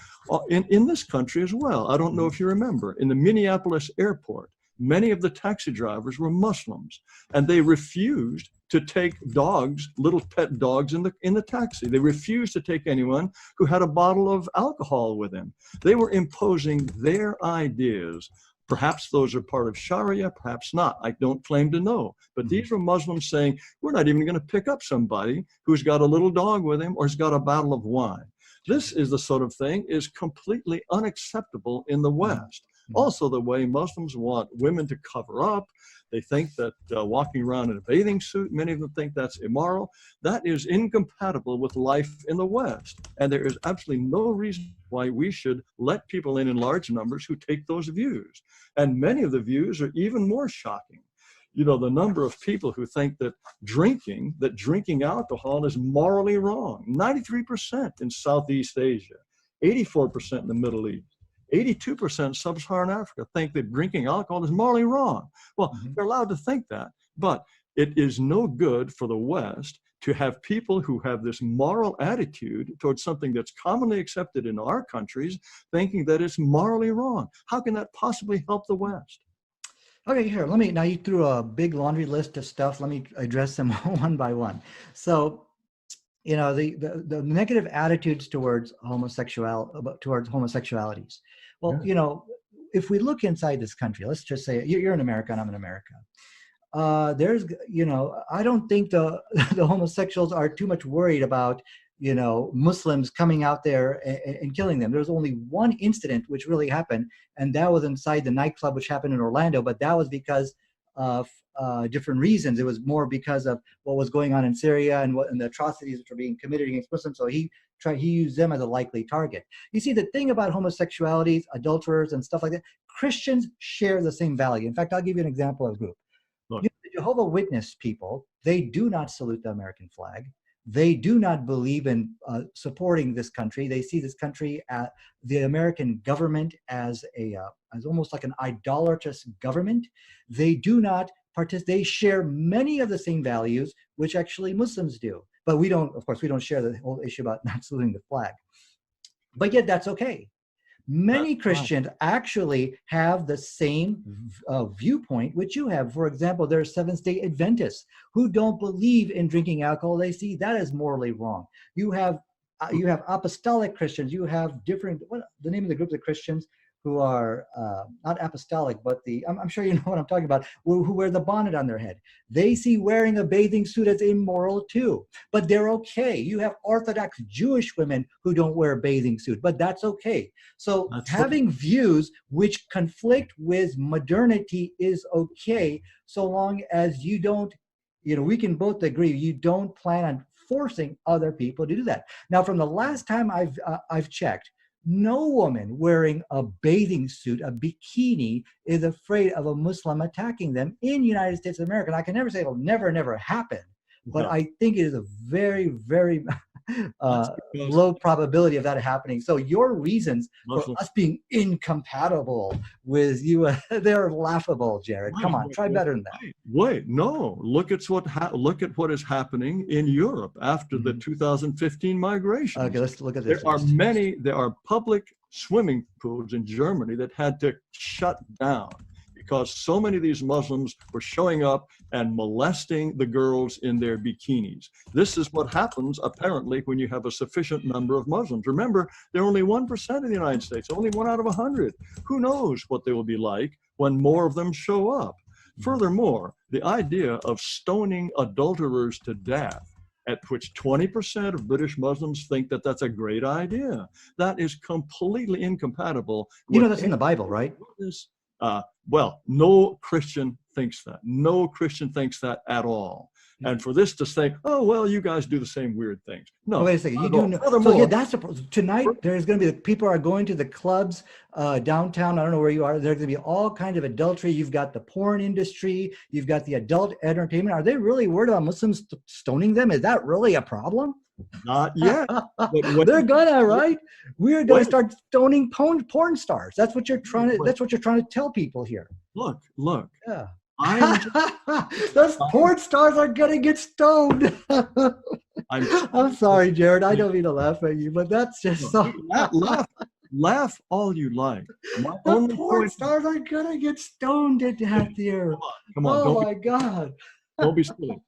in this country as well. I don't know if you remember, in the Minneapolis airport, many of the taxi drivers were Muslims, and they refused to take dogs, little pet dogs, in the taxi. They refused to take anyone who had a bottle of alcohol with him. They were imposing their ideas. Perhaps those are part of Sharia, perhaps not. I don't claim to know. But these were Muslims saying, we're not even going to pick up somebody who's got a little dog with him or has got a bottle of wine. This is the sort of thing is completely unacceptable in the West. Also, the way Muslims want women to cover up. They think that walking around in a bathing suit, many of them think that's immoral. That is incompatible with life in the West. And there is absolutely no reason why we should let people in large numbers who take those views. And many of the views are even more shocking. You know, the number of people who think that drinking alcohol is morally wrong. 93% in Southeast Asia, 84% in the Middle East. 82% sub-Saharan Africa think that drinking alcohol is morally wrong. Well, they're allowed to think that, but it is no good for the West to have people who have this moral attitude towards something that's commonly accepted in our countries thinking that it's morally wrong. How can that possibly help the West? Okay, here, now you threw a big laundry list of stuff. Let me address them one by one. So, you know, the negative attitudes towards homosexualities. Well, you know, if we look inside this country, let's just say you're in America and I'm in America. There's, you know, I don't think the homosexuals are too much worried about, you know, Muslims coming out there and killing them. There's only one incident which really happened, and that was inside the nightclub, which happened in Orlando, but that was because of different reasons. It was more because of what was going on in Syria and the atrocities which were being committed against Muslims. So he used them as a likely target. You see, the thing about homosexualities, adulterers, and stuff like that, Christians share the same value. In fact, I'll give you an example of a group. You know, the Jehovah's Witness people, they do not salute the American flag. They do not believe in supporting this country. They see this country, the American government, as almost like an idolatrous government. They do not participate. They share many of the same values which actually Muslims do. But we don't, of course, we don't share the whole issue about not saluting the flag. But yet that's okay. Many Christians actually have the same viewpoint which you have. For example, there are Seventh-day Adventists who don't believe in drinking alcohol. They see that as morally wrong. You have apostolic Christians. You have different, what the name of the groups of Christians who are not apostolic, but I'm sure you know what I'm talking about, who wear the bonnet on their head. They see wearing a bathing suit as immoral too, but they're okay. You have Orthodox Jewish women who don't wear a bathing suit, but that's okay. So having views which conflict with modernity is okay, so long as you don't, you know, we can both agree you don't plan on forcing other people to do that. Now, from the last time I've checked, no woman wearing a bathing suit, a bikini, is afraid of a Muslim attacking them in the United States of America. And I can never say it'll never happen, but I think it is a very, very low probability of that happening. So your reasons for us being incompatible with you, they're laughable, Jared. Come on, try better than that. Wait, no. Look at what is happening in Europe after the 2015 migration. Okay, let's look at this. There are public swimming pools in Germany that had to shut down because so many of these Muslims were showing up and molesting the girls in their bikinis. This is what happens, apparently, when you have a sufficient number of Muslims. Remember, they're only 1% of the United States, only 1 out of 100. Who knows what they will be like when more of them show up? Furthermore, the idea of stoning adulterers to death at which 20% of British Muslims think that that's a great idea. That is completely incompatible with You know, that's in the Bible, right? well, no Christian thinks that. No Christian thinks that at all. And for this to say, oh, well, you guys do the same weird things. No. Oh, wait a second. You not at do all. know. So Furthermore, yeah, that's tonight. There's going to be people are going to the clubs downtown. I don't know where you are. There's going to be all kinds of adultery. You've got the porn industry. You've got the adult entertainment. Are they really worried about Muslims stoning them? Is that really a problem? not yet. They're gonna, right? We're gonna start stoning porn stars. That's what you're trying to. That's what you're trying to tell people here. Look. Yeah. I'm Those porn stars are gonna get stoned. I'm sorry, Jared. I don't mean to laugh at you, but that's just so. Laugh all you like. The porn stars are gonna get stoned to death here. Come on. Oh my God. Don't be silly.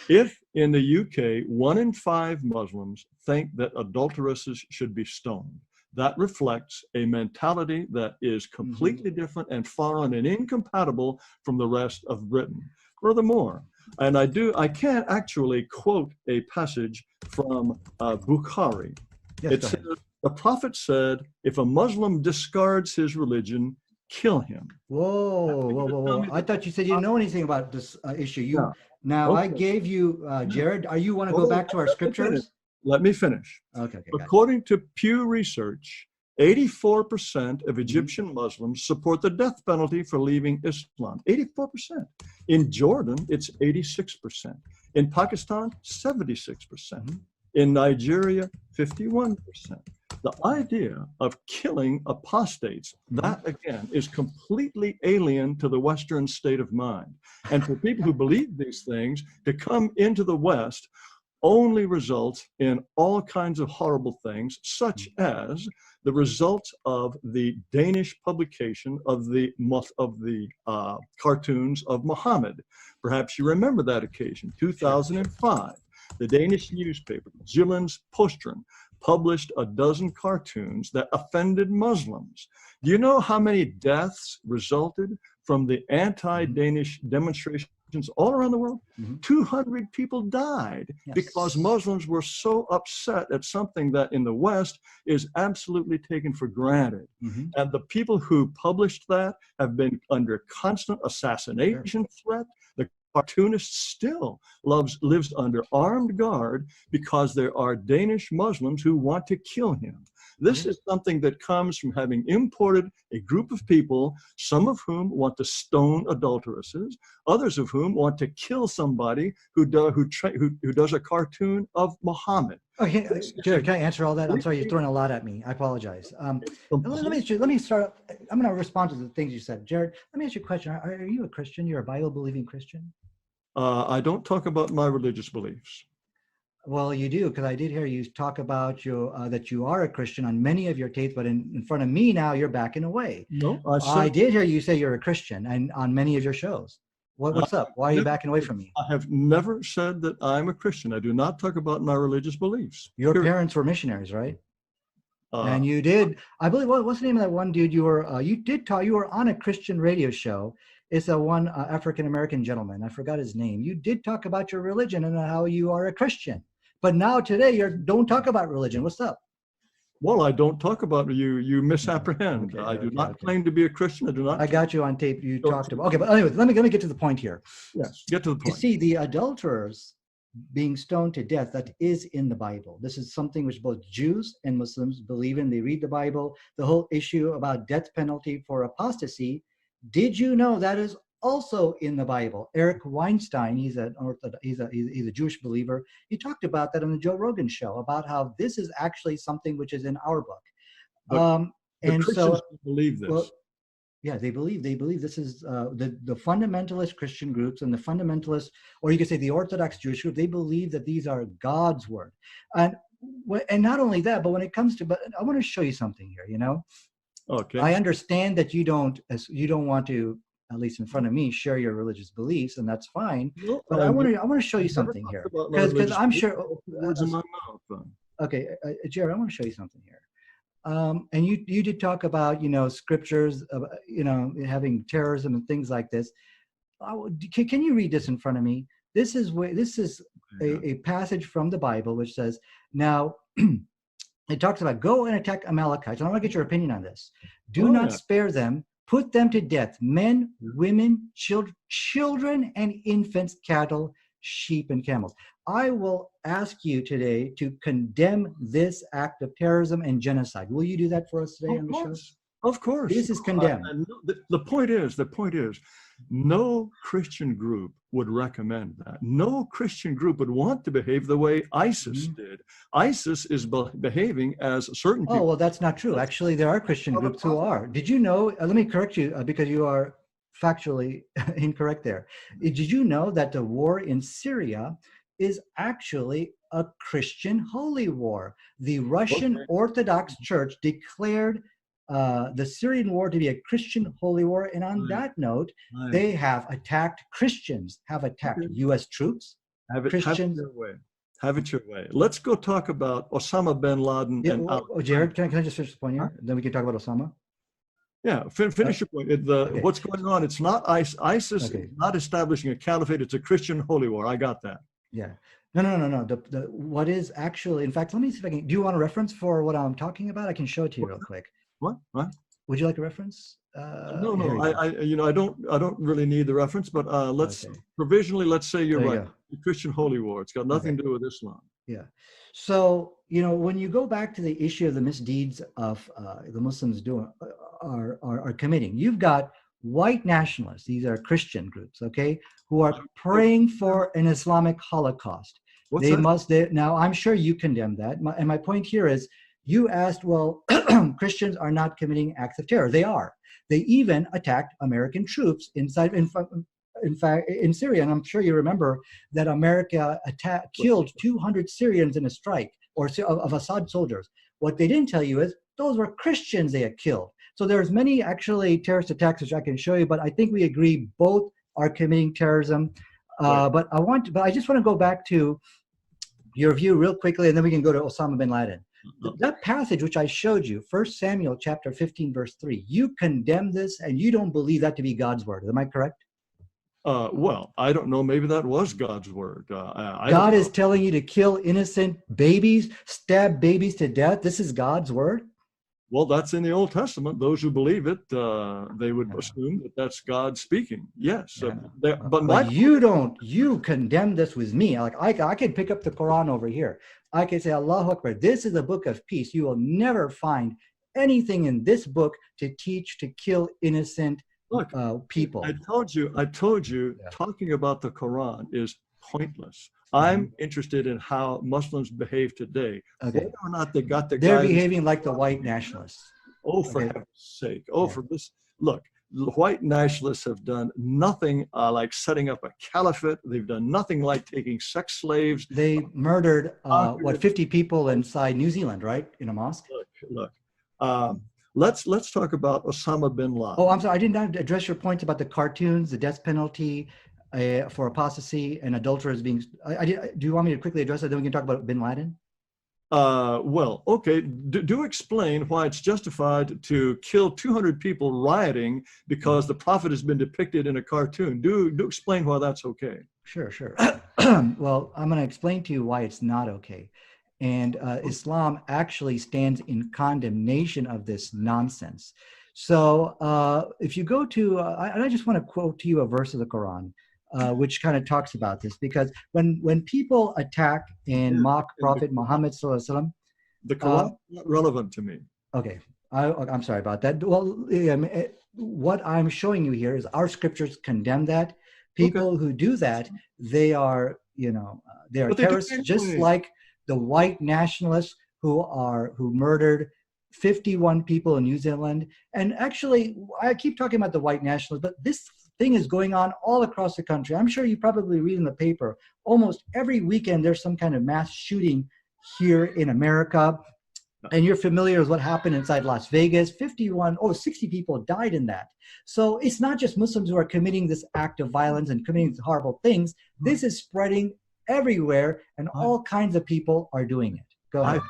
If in the UK, 1 in 5 Muslims think that adulteresses should be stoned, that reflects a mentality that is completely different and foreign and incompatible from the rest of Britain. Furthermore, and I can't actually quote a passage from Bukhari. Yes, it says, the Prophet said, if a Muslim discards his religion, kill him. Whoa. I thought you said you didn't know anything about this issue. Now, Okay. I gave you, Jared, you want to go back to our scriptures? Let me finish. Okay. According to Pew Research, 84% of Egyptian Muslims support the death penalty for leaving Islam. 84%. In Jordan, it's 86%. In Pakistan, 76%. In Nigeria, 51%. The idea of killing apostates, that again is completely alien to the Western state of mind. And for people who believe these things to come into the West only results in all kinds of horrible things, such as the results of the Danish publication of the cartoons of Muhammad. Perhaps you remember that occasion, 2005. The Danish newspaper, Jyllands Posten, published a dozen cartoons that offended Muslims. Do you know how many deaths resulted from the anti-Danish demonstrations all around the world? 200 people died because Muslims were so upset at something that in the West is absolutely taken for granted. And the people who published that have been under constant assassination threat. The cartoonist still lives under armed guard because there are Danish Muslims who want to kill him. This is something that comes from having imported a group of people, some of whom want to stone adulteresses, others of whom want to kill somebody who does a cartoon of Muhammad. Okay, Jared, can I answer all that? I'm sorry, you're throwing a lot at me. I apologize. Let me start. I'm going to respond to the things you said. Jared, let me ask you a question. Are you a Christian? You're a Bible-believing Christian? I don't talk about my religious beliefs. Well, you do, because I did hear you talk about that you are a Christian on many of your tapes, but in front of me now, you're backing away. No, I did hear you say you're a Christian and on many of your shows. What's up? Why are you backing away from me? I have never said that I'm a Christian. I do not talk about my religious beliefs. Your parents were missionaries, right? And you did, I believe, what's the name of that one dude you were on a Christian radio show. It's a one African-American gentleman. I forgot his name. You did talk about your religion and how you are a Christian. But now today, don't talk about religion. What's up? Well, I don't talk about you. You misapprehend. I do not claim to be a Christian. I do not. I got you on tape. You talked about. Okay, but anyway, let me get to the point here. Yes, get to the point. You see, the adulterers being stoned to death, that is in the Bible. This is something which both Jews and Muslims believe in. They read the Bible. The whole issue about death penalty for apostasy. Did you know that is also in the Bible? Eric Weinstein, he's a Jewish believer. He talked about that on the Joe Rogan show about how this is actually something which is in our book. And Christians believe this. Well, yeah, they believe this is the fundamentalist Christian groups and the fundamentalist, or you could say the Orthodox Jewish group. They believe that these are God's word, and not only that, but when it comes to, but I want to show you something here. You know, okay. I understand that you don't want to, at least in front of me, share your religious beliefs, and that's fine. No, but I want to show you something here, because I'm sure. Words in my mouth. Okay, Jared, I want to show you something here. And you did talk about scriptures, having terrorism and things like this. Can you read this in front of me? This is a passage from the Bible which says, now, it talks about go and attack Amalekites. And I want to get your opinion on this. Do not spare them. Put them to death. Men, women, children and infants, cattle, sheep, and camels. I will ask you today to condemn this act of terrorism and genocide. Will you do that for us today on the show? Of course. This is condemned. The point is, no Christian group would recommend that. No Christian group would want to behave the way ISIS did. ISIS is behaving as certain people. Oh, well, that's not true. Actually, there are Christian groups who are. Did you know, let me correct you because you are factually incorrect there. Did you know that the war in Syria is actually a Christian holy war? The Russian Orthodox Church declared the Syrian war to be a Christian holy war, and on that note, they have attacked Christians, have attacked U.S. troops, Christians. Have it your way. Let's go talk about Osama bin Laden. Yeah, Jared, can I just finish the point here? Then we can talk about Osama. Yeah, finish your point. What's going on? It's not ISIS is not establishing a caliphate. It's a Christian holy war. I got that. Yeah. No. What is actually, in fact, let me see if I can. Do you want a reference for what I'm talking about? I can show it to you real quick. What? Would you like a reference? No. I don't really need the reference, but let's provisionally, let's say you're right. The Christian holy war. It's got nothing to do with Islam. Yeah. So, when you go back to the issue of the misdeeds of the Muslims are committing, you've got white nationalists. These are Christian groups, okay, who are praying for an Islamic Holocaust. Now, I'm sure you condemn that. And my point here is, you asked, well, Christians are not committing acts of terror. They are. They even attacked American troops in fact, in Syria. And I'm sure you remember that America killed 200 Syrians in a strike of Assad soldiers. What they didn't tell you is those were Christians they had killed. So there's many actually terrorist attacks which I can show you, but I think we agree both are committing terrorism. But I just want to go back to your view real quickly, and then we can go to Osama bin Laden. That passage which I showed you, 1 Samuel chapter 15, verse 3, you condemn this and you don't believe that to be God's word. Am I correct? Well, I don't know. Maybe that was God's word. God is telling you to kill innocent babies, stab babies to death. This is God's word? Well, that's in the Old Testament. Those who believe it, they would assume that that's God speaking. Yes. But you condemn this with me. Like I could pick up the Quran over here. I could say, Allahu Akbar, this is a book of peace. You will never find anything in this book to teach to kill innocent people. I told you, talking about the Quran is pointless. I'm interested in how Muslims behave today. Whether or not they got their They're behaving like the white nationalists. Oh, for heaven's sake. For this. Look, the white nationalists have done nothing like setting up a caliphate. They've done nothing like taking sex slaves. They murdered, 50 people inside New Zealand, right? In a mosque? Look. Let's talk about Osama bin Laden. Oh, I'm sorry. I did not address your points about the cartoons, the death penalty for apostasy and adulterers being. Do you want me to quickly address that? Then we can talk about bin Laden. Well, okay. Do explain why it's justified to kill 200 people rioting because the prophet has been depicted in a cartoon. Do explain why that's okay. Sure. Well, I'm going to explain to you why it's not okay. And Islam actually stands in condemnation of this nonsense. So if you go to, I just want to quote to you a verse of the Quran, which kind of talks about this, because when people attack and mock Prophet Muhammad Sallallahu Alaihi Wasallam, the Quran is not relevant to me. Okay, I'm sorry about that. Well, what I'm showing you here is our scriptures condemn that. People who do that, they are terrorists, just like the white nationalists who murdered 51 people in New Zealand. And actually, I keep talking about the white nationalists, but this thing is going on all across the country. I'm sure you probably read in the paper, almost every weekend there's some kind of mass shooting here in America. And you're familiar with what happened inside Las Vegas. 60 people died in that. So it's not just Muslims who are committing this act of violence and committing these horrible things. This is spreading everywhere, and all kinds of people are doing it. Go ahead.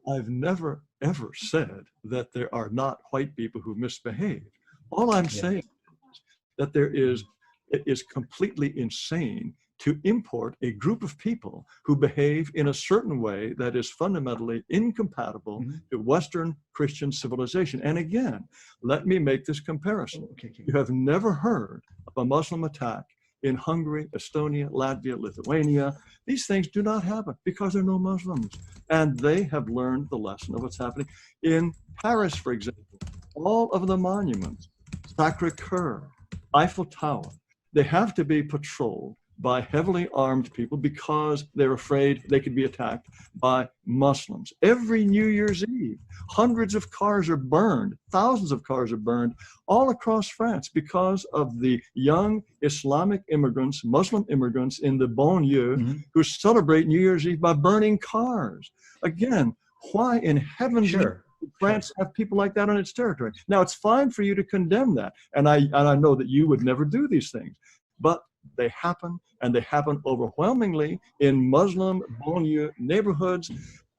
I've never, ever said that there are not white people who misbehave. All I'm saying is that it is completely insane to import a group of people who behave in a certain way that is fundamentally incompatible to Western Christian civilization. And again, let me make this comparison. You have never heard of a Muslim attack in Hungary, Estonia, Latvia, Lithuania. These things do not happen because there are no Muslims. And they have learned the lesson of what's happening. In Paris, for example, all of the monuments, Sacré-Cœur, Eiffel Tower, they have to be patrolled by heavily armed people because they're afraid they could be attacked by Muslims. Every New Year's Eve, hundreds of cars are burned, thousands of cars are burned all across France because of the young Islamic immigrants, Muslim immigrants in the banlieue who celebrate New Year's Eve by burning cars. Again, why in heaven's name would France have people like that on its territory? Now, it's fine for you to condemn that, and I know that you would never do these things, but they happen, and they happen overwhelmingly in Muslim banlieue neighborhoods.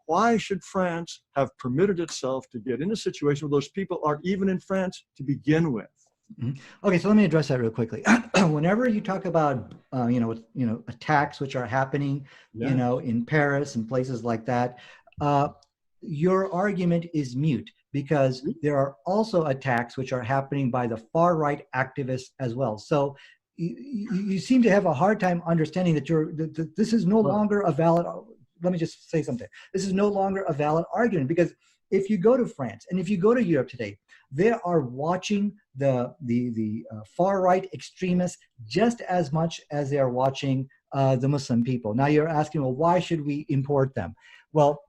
Why should France have permitted itself to get in a situation where those people are even in France to begin with? Okay, so let me address that real quickly. Whenever you talk about attacks which are happening, in Paris and places like that, your argument is mute, because there are also attacks which are happening by the far right activists as well. So you seem to have a hard time understanding that this is no longer a valid. Let me just say something. This is no longer a valid argument, because if you go to France and if you go to Europe today, they are watching the far right extremists just as much as they are watching the Muslim people. Now you're asking, well, why should we import them? Well,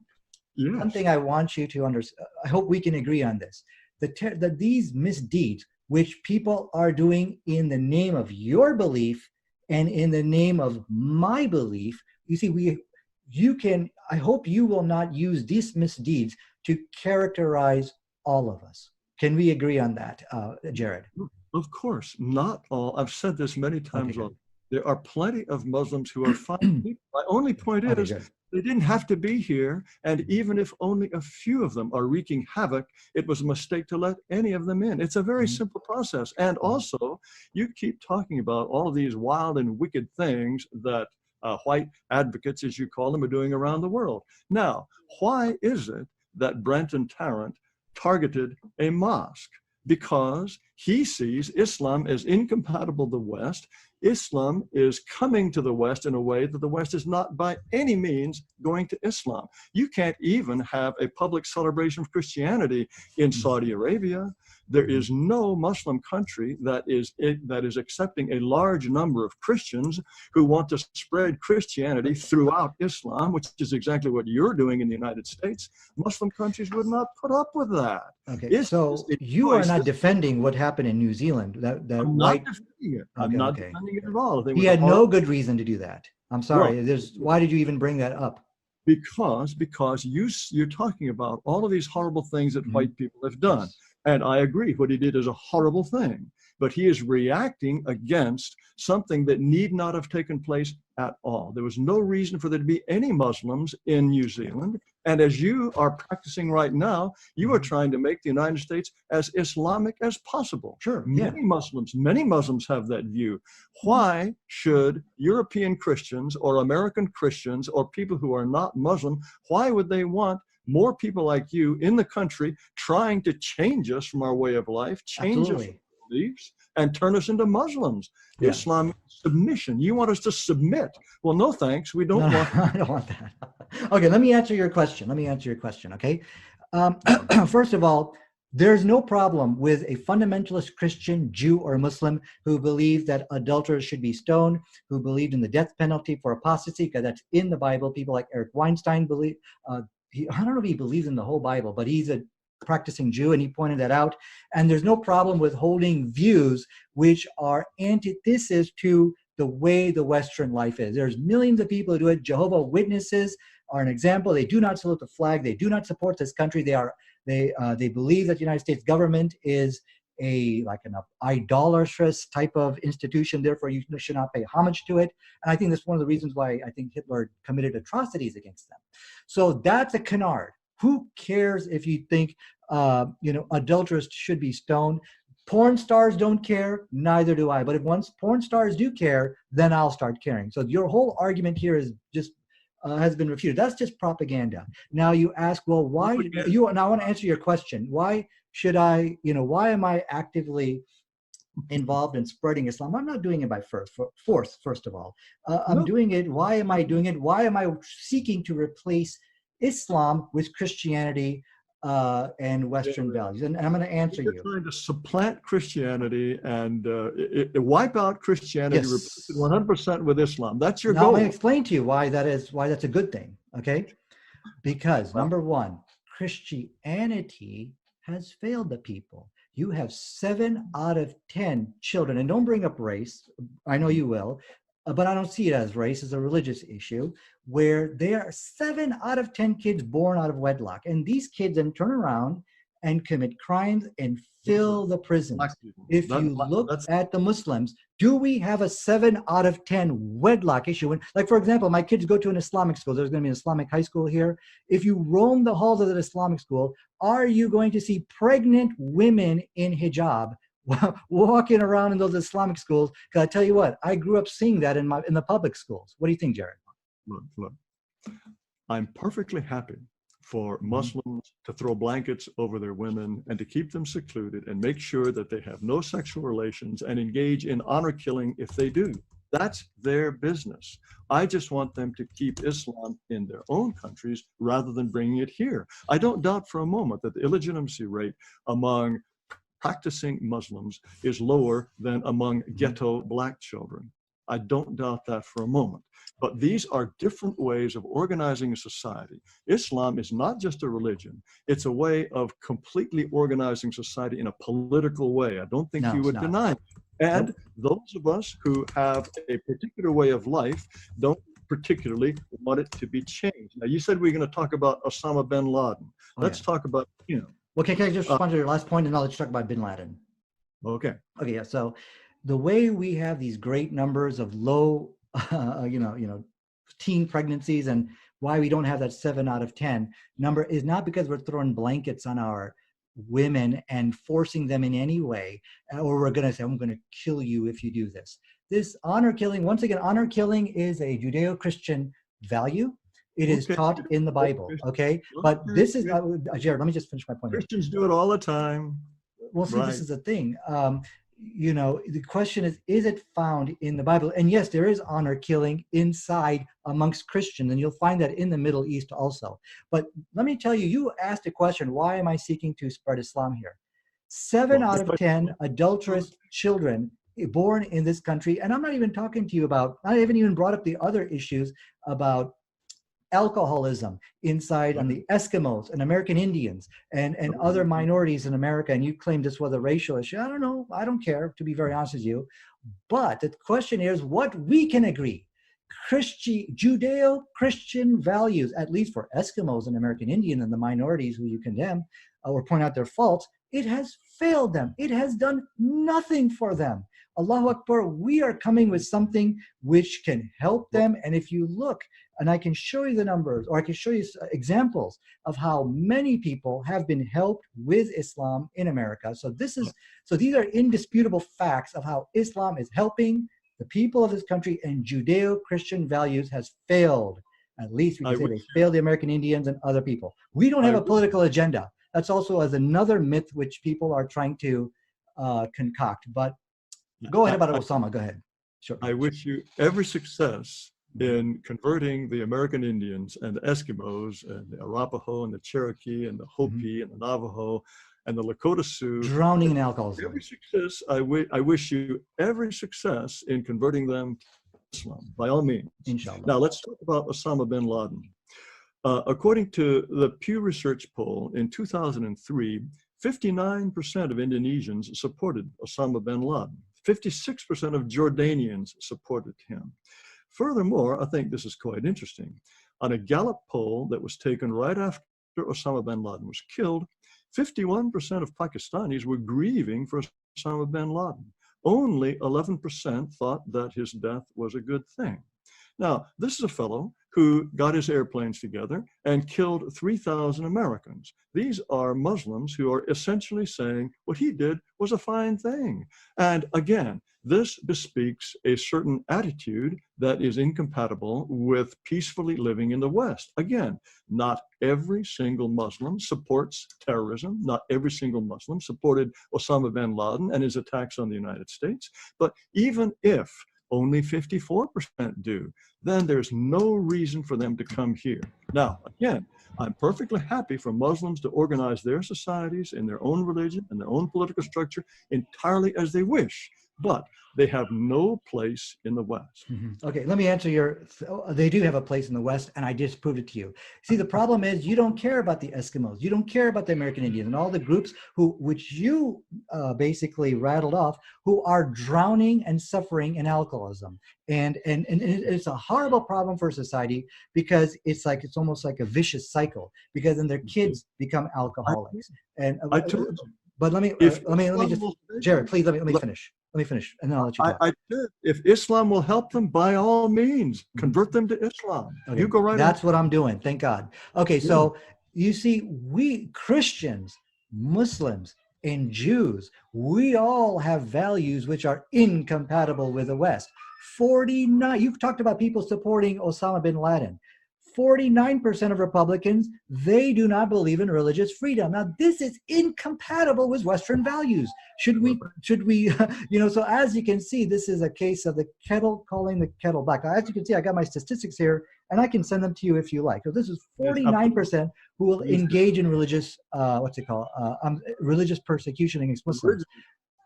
one thing I want you to understand, I hope we can agree on this, that these misdeeds which people are doing in the name of your belief and in the name of my belief, you see, I hope you will not use these misdeeds to characterize all of us. Can we agree on that, Jared? Of course, not all. I've said this many times. Okay. There are plenty of Muslims who are fine people. My only point is, they didn't have to be here, and even if only a few of them are wreaking havoc, it was a mistake to let any of them in. It's a very simple process. And also, you keep talking about all of these wild and wicked things that white advocates, as you call them, are doing around the world. Now, why is it that Brenton Tarrant targeted a mosque? Because he sees Islam as incompatible with the West. Islam is coming to the West in a way that the West is not by any means going to Islam. You can't even have a public celebration of Christianity in Saudi Arabia. There is no Muslim country that is accepting a large number of Christians who want to spread Christianity throughout Islam, which is exactly what you're doing in the United States. Muslim countries would not put up with that. Okay, so you are not defending what happened in New Zealand. I'm not defending it. I'm not defending it at all. He had no good reason to do that. I'm sorry. Why did you even bring that up? Because you're talking about all of these horrible things that white people have done. And I agree, what he did is a horrible thing. But he is reacting against something that need not have taken place at all. There was no reason for there to be any Muslims in New Zealand. And as you are practicing right now, you are trying to make the United States as Islamic as possible. Sure. Many Muslims have that view. Why should European Christians or American Christians or people who are not Muslim, why would they want more people like you in the country trying to change us from our way of life, change us from our beliefs, and turn us into Muslims? Yeah. Islam submission. You want us to submit. Well, no thanks. We don't want I don't want that. Okay, let me answer your question. Okay. First of all, there's no problem with a fundamentalist Christian, Jew, or Muslim who believe that adulterers should be stoned, who believed in the death penalty for apostasy, because that's in the Bible. People like Eric Weinstein believe, I don't know if he believes in the whole Bible, but he's a practicing Jew, and he pointed that out. And there's no problem with holding views which are antithesis to the way the Western life is. There's millions of people who do it. Jehovah's Witnesses are an example. They do not salute the flag. They do not support this country. They believe that the United States government is like an idolatrous type of institution. Therefore, you should not pay homage to it. And I think that's one of the reasons why I think Hitler committed atrocities against them. So that's a canard. Who cares if you think adulterers should be stoned? porn stars don't care, neither do I. But if once porn stars do care, then I'll start caring. So your whole argument here is just has been refuted. That's just propaganda. Now you ask, well, why you? Now I want to answer your question. Why should I? Why am I actively involved in spreading Islam? I'm not doing it by force. First of all, I'm doing it. Why am I doing it? Why am I seeking to replace Islam with Christianity and Western values? And I'm going to answer you. You're trying to supplant Christianity and wipe out Christianity, Yes. replace it 100% with Islam. That's your now goal. I'm going to explain to you why that's a good thing. Okay, because number one, Christianity has failed the people. You have 7 out of 10 children, and don't bring up race. I know you will, but I don't see it as race, as a religious issue, where there are 7 out of 10 kids born out of wedlock. And these kids then turn around and commit crimes and fill the prisons. If you look at the Muslims, do we have a 7 out of 10 wedlock issue? When, like, for example, my kids go to an Islamic school. There's going to be an Islamic high school here. If you roam the halls of that Islamic school, are you going to see pregnant women in hijab walking around in those Islamic schools? Because I tell you what, I grew up seeing that in the public schools. What do you think, Jared? Look, I'm perfectly happy for Muslims to throw blankets over their women and to keep them secluded and make sure that they have no sexual relations and engage in honor killing if they do. That's their business. I just want them to keep Islam in their own countries rather than bringing it here. I don't doubt for a moment that the illegitimacy rate among practicing Muslims is lower than among ghetto black children. I don't doubt that for a moment. But these are different ways of organizing a society. Islam is not just a religion. It's a way of completely organizing society in a political way. I don't think you would deny it. And those of us who have a particular way of life don't particularly want it to be changed. Now, you said we're going to talk about Osama bin Laden. Let's talk about him. Okay, can I just respond to your last point, and now let's talk about bin Laden. Okay. Okay, yeah. So the way we have these great numbers of low, teen pregnancies, and why we don't have that 7 out of 10 number is not because we're throwing blankets on our women and forcing them in any way, or we're going to say, I'm going to kill you if you do this. This honor killing, once again, honor killing is a Judeo-Christian value. It is taught in the Bible, okay? But this is, Jared, let me just finish my point. Christians do it all the time. Well, see, this is the thing. The question is it found in the Bible? And yes, there is honor killing inside amongst Christians, and you'll find that in the Middle East also. But let me tell you, you asked a question, why am I seeking to spread Islam here? 7 out of 10 adulterous children born in this country, and I'm not even talking to you about, I haven't even brought up the other issues about alcoholism inside on the Eskimos and American Indians and other minorities in America, and you claim this was a racial issue. I don't know. I don't care, to be very honest with you. But the question is what we can agree. Judeo-Christian values, at least for Eskimos and American Indian and the minorities who you condemn or point out their faults, it has failed them. It has done nothing for them. Allahu Akbar, we are coming with something which can help them. And if you look, and I can show you the numbers, or I can show you examples of how many people have been helped with Islam in America. So these are indisputable facts of how Islam is helping the people of this country, and Judeo-Christian values has failed. At least we can say they failed the American Indians and other people. We don't have a political agenda. That's also as another myth which people are trying to concoct. But go ahead about Osama. Go ahead. Sure. I wish you every success in converting the American Indians and the Eskimos and the Arapaho and the Cherokee and the Hopi and the Navajo and the Lakota Sioux. Drowning in alcoholism. Every success, I wish you every success in converting them to Islam, by all means. Inshallah. Now let's talk about Osama bin Laden. According to the Pew Research poll in 2003, 59% of Indonesians supported Osama bin Laden. 56% of Jordanians supported him. Furthermore, I think this is quite interesting. On a Gallup poll that was taken right after Osama bin Laden was killed, 51% of Pakistanis were grieving for Osama bin Laden. Only 11% thought that his death was a good thing. Now, this is a fellow who got his airplanes together and killed 3,000 Americans. These are Muslims who are essentially saying what he did was a fine thing. And again, this bespeaks a certain attitude that is incompatible with peacefully living in the West. Again, not every single Muslim supports terrorism. Not every single Muslim supported Osama bin Laden and his attacks on the United States. But even if only 54% do, then there's no reason for them to come here. Now, again, I'm perfectly happy for Muslims to organize their societies in their own religion and their own political structure entirely as they wish, but they have no place in the West. Okay, let me answer they do have a place in the West, and I just proved it to you. See, the problem is you don't care about the Eskimos, you don't care about the American Indians and all the groups which you basically rattled off, who are drowning and suffering in alcoholism. And it's a horrible problem for society, because it's almost like a vicious cycle, because then their kids become alcoholics. And I told you. But let me just, Jared, please let me finish. Let me finish, and then I'll let you talk. I did. If Islam will help them, by all means, convert them to Islam. Okay, you go right That's what I'm doing. Thank God. Okay, so you see, we Christians, Muslims, and Jews, we all have values which are incompatible with the West. 49. You've talked about people supporting Osama bin Laden. 49% of Republicans, they do not believe in religious freedom. Now, this is incompatible with Western values. Should we, so as you can see, this is a case of the kettle calling the kettle black. Now, as you can see, I got my statistics here, and I can send them to you if you like. So this is 49% who will engage in religious, religious persecution against Muslims.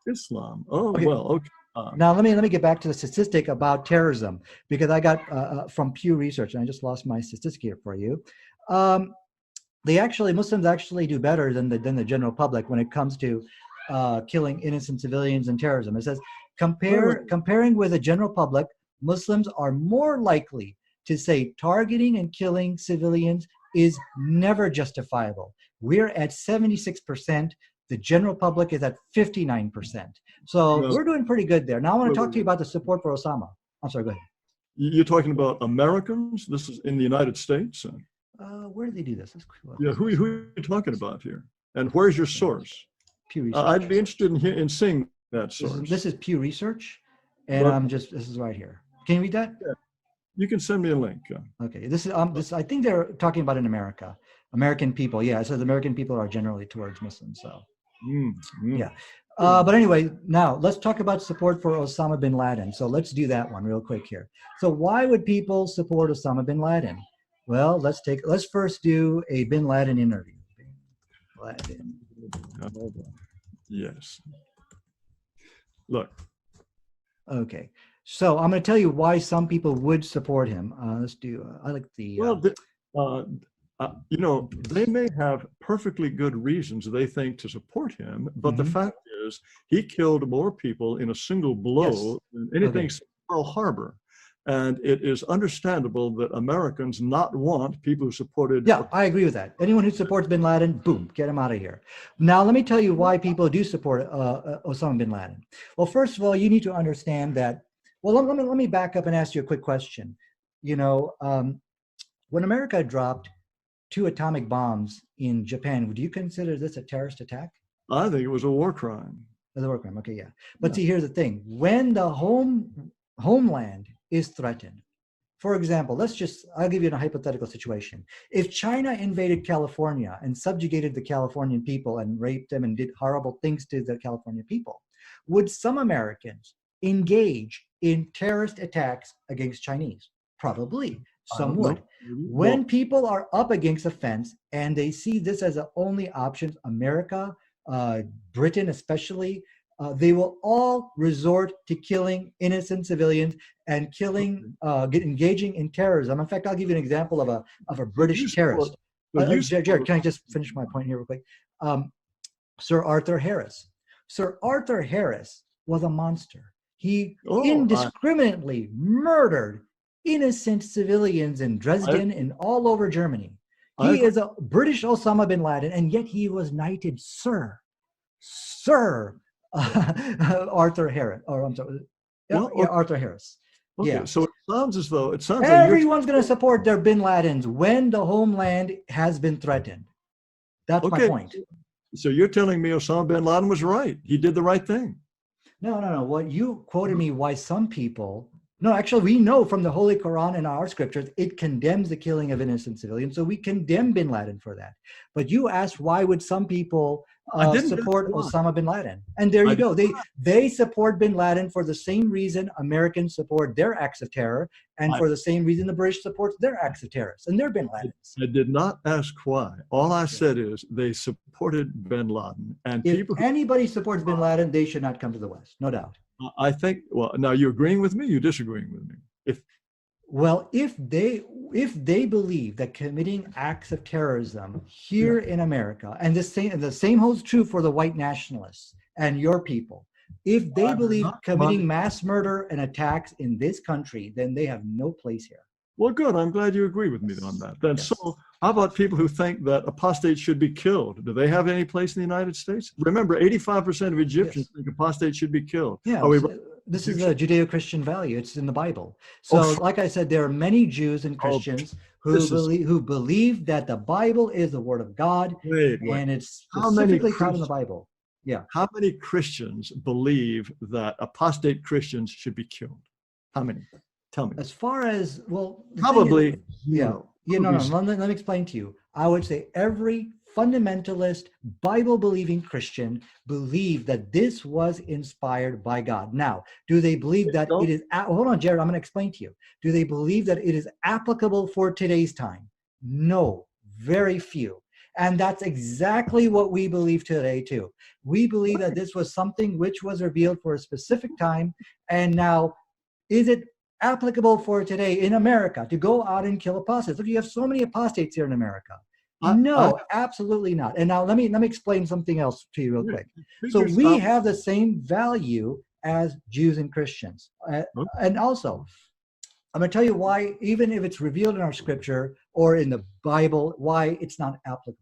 Islam. Oh, okay. Well, okay. Now let me get back to the statistic about terrorism, because I got from Pew Research, and I just lost my statistic here for you. Muslims actually do better than the general public when it comes to killing innocent civilians and terrorism. It says comparing with the general public, Muslims are more likely to say targeting and killing civilians is never justifiable. We're at 76%. The general public is at 59%. So we're doing pretty good there. Now I want to talk to you about the support for Osama. I'm sorry, go ahead. You're talking about Americans? This is in the United States? Where do they do this? Yeah, who are you talking about here? And where's your source? Pew Research. I'd be interested in seeing that source. This is Pew Research, and this is right here. Can you read that? Yeah. You can send me a link. Okay, this is I think they're talking about in America. American people, yeah, it says American people are generally towards Muslims, so. Yeah. But anyway, now let's talk about support for Osama bin Laden. So let's do that one real quick here. So why would people support Osama bin Laden? Well, let's first do a bin Laden interview. Bin Laden. Yes. Look. Okay. So I'm going to tell you why some people would support him. Let's do, I like the... they may have perfectly good reasons, they think, to support him, but the fact is he killed more people in a single blow than anything since Pearl Harbor. And it is understandable that Americans not want people who supported... Yeah, I agree with that. Anyone who supports bin Laden, boom, get him out of here. Now, let me tell you why people do support Osama bin Laden. Well, first of all, you need to understand that... Well, let me back up and ask you a quick question. When America dropped 2 atomic bombs in Japan, would you consider this a terrorist attack? I think it was a war crime. A war crime, okay, yeah. But see, here's the thing. When the homeland is threatened, for example, I'll give you a hypothetical situation. If China invaded California and subjugated the Californian people and raped them and did horrible things to the Californian people, would some Americans engage in terrorist attacks against Chinese? Probably. Some would. When people are up against a fence and they see this as the only option, America, Britain especially, they will all resort to killing innocent civilians and engaging in terrorism. In fact, I'll give you an example of a British terrorist. Jared, can I just finish my point here real quick? Sir Arthur Harris. Sir Arthur Harris was a monster. He indiscriminately murdered innocent civilians in Dresden and all over Germany. He is a British Osama bin Laden, and yet he was knighted Sir Arthur Harris, or I'm sorry, Arthur Harris. Okay, Yeah. so it sounds like Everyone's going to support their bin Ladens when the homeland has been threatened. That's my okay. point. So you're telling me Osama bin Laden was right. He did the right thing. No. What you quoted me, why some people, no, actually, we know from the Holy Quran and our scriptures, it condemns the killing of innocent civilians. So we condemn bin Laden for that. But you asked, why would some people I didn't support ask why. Osama bin Laden? And there you go. They support bin Laden for the same reason Americans support their acts of terror, and for the same reason the British supports their acts of terrorists and their bin Ladens. I did not ask why. All I said is they supported bin Laden. And If people anybody supports bin Laden, they should not come to the West, no doubt. I think, well, now you agreeing with me? You disagreeing with me? If they believe that committing acts of terrorism here in America, and the same holds true for the white nationalists and your people, if they believe committing mass murder and attacks in this country, then they have no place here. Well, good. I'm glad you agree with me on that. Then, yes. So how about people who think that apostates should be killed? Do they have any place in the United States? Remember, 85% of Egyptians think apostates should be killed. Yeah, this is a Judeo-Christian value. It's in the Bible. So, like I said, there are many Jews and Christians who believe that the Bible is the Word of God, and it's specifically taught in the Bible. Yeah. How many Christians believe that apostate Christians should be killed? How many? Tell me. As far as, well, probably. No, let me explain to you. I would say every fundamentalist, Bible-believing Christian believe that this was inspired by God. Now, do they believe that it is, hold on, Jared, I'm going to explain to you. Do they believe that it is applicable for today's time? No, very few. And that's exactly what we believe today, too. We believe that this was something which was revealed for a specific time. And now, is it applicable for today in America to go out and kill apostates? Look, you have so many apostates here in America. No, absolutely not. And now let me explain something else to you real quick. So we have the same value as Jews and Christians. And also, I'm going to tell you why, even if it's revealed in our scripture or in the Bible, why it's not applicable.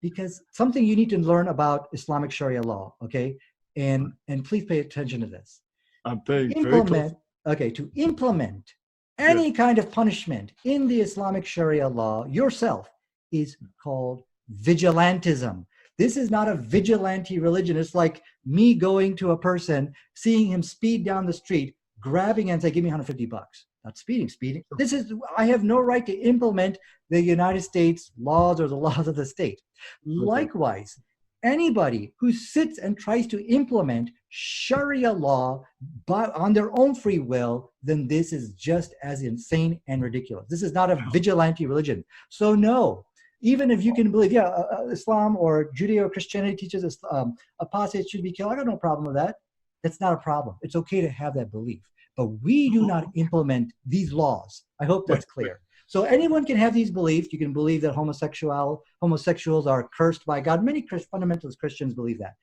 Because something you need to learn about Islamic Sharia law, okay? And please pay attention to this. I'm paying very close. Okay, to implement any kind of punishment in the Islamic Sharia law yourself is called vigilantism. This is not a vigilante religion. It's like me going to a person, seeing him speed down the street, grabbing and say, give me $150. Not speeding. This is, I have no right to implement the United States laws or the laws of the state. Likewise, anybody who sits and tries to implement Sharia law on their own free will, then this is just as insane and ridiculous. This is not a vigilante religion. So no, even if you can believe, Islam or Judeo-Christianity teaches apostates should be killed, I got no problem with that. That's not a problem. It's okay to have that belief. But we do not implement these laws. I hope that's clear. So anyone can have these beliefs. You can believe that homosexuals are cursed by God. Many fundamentalist Christians believe that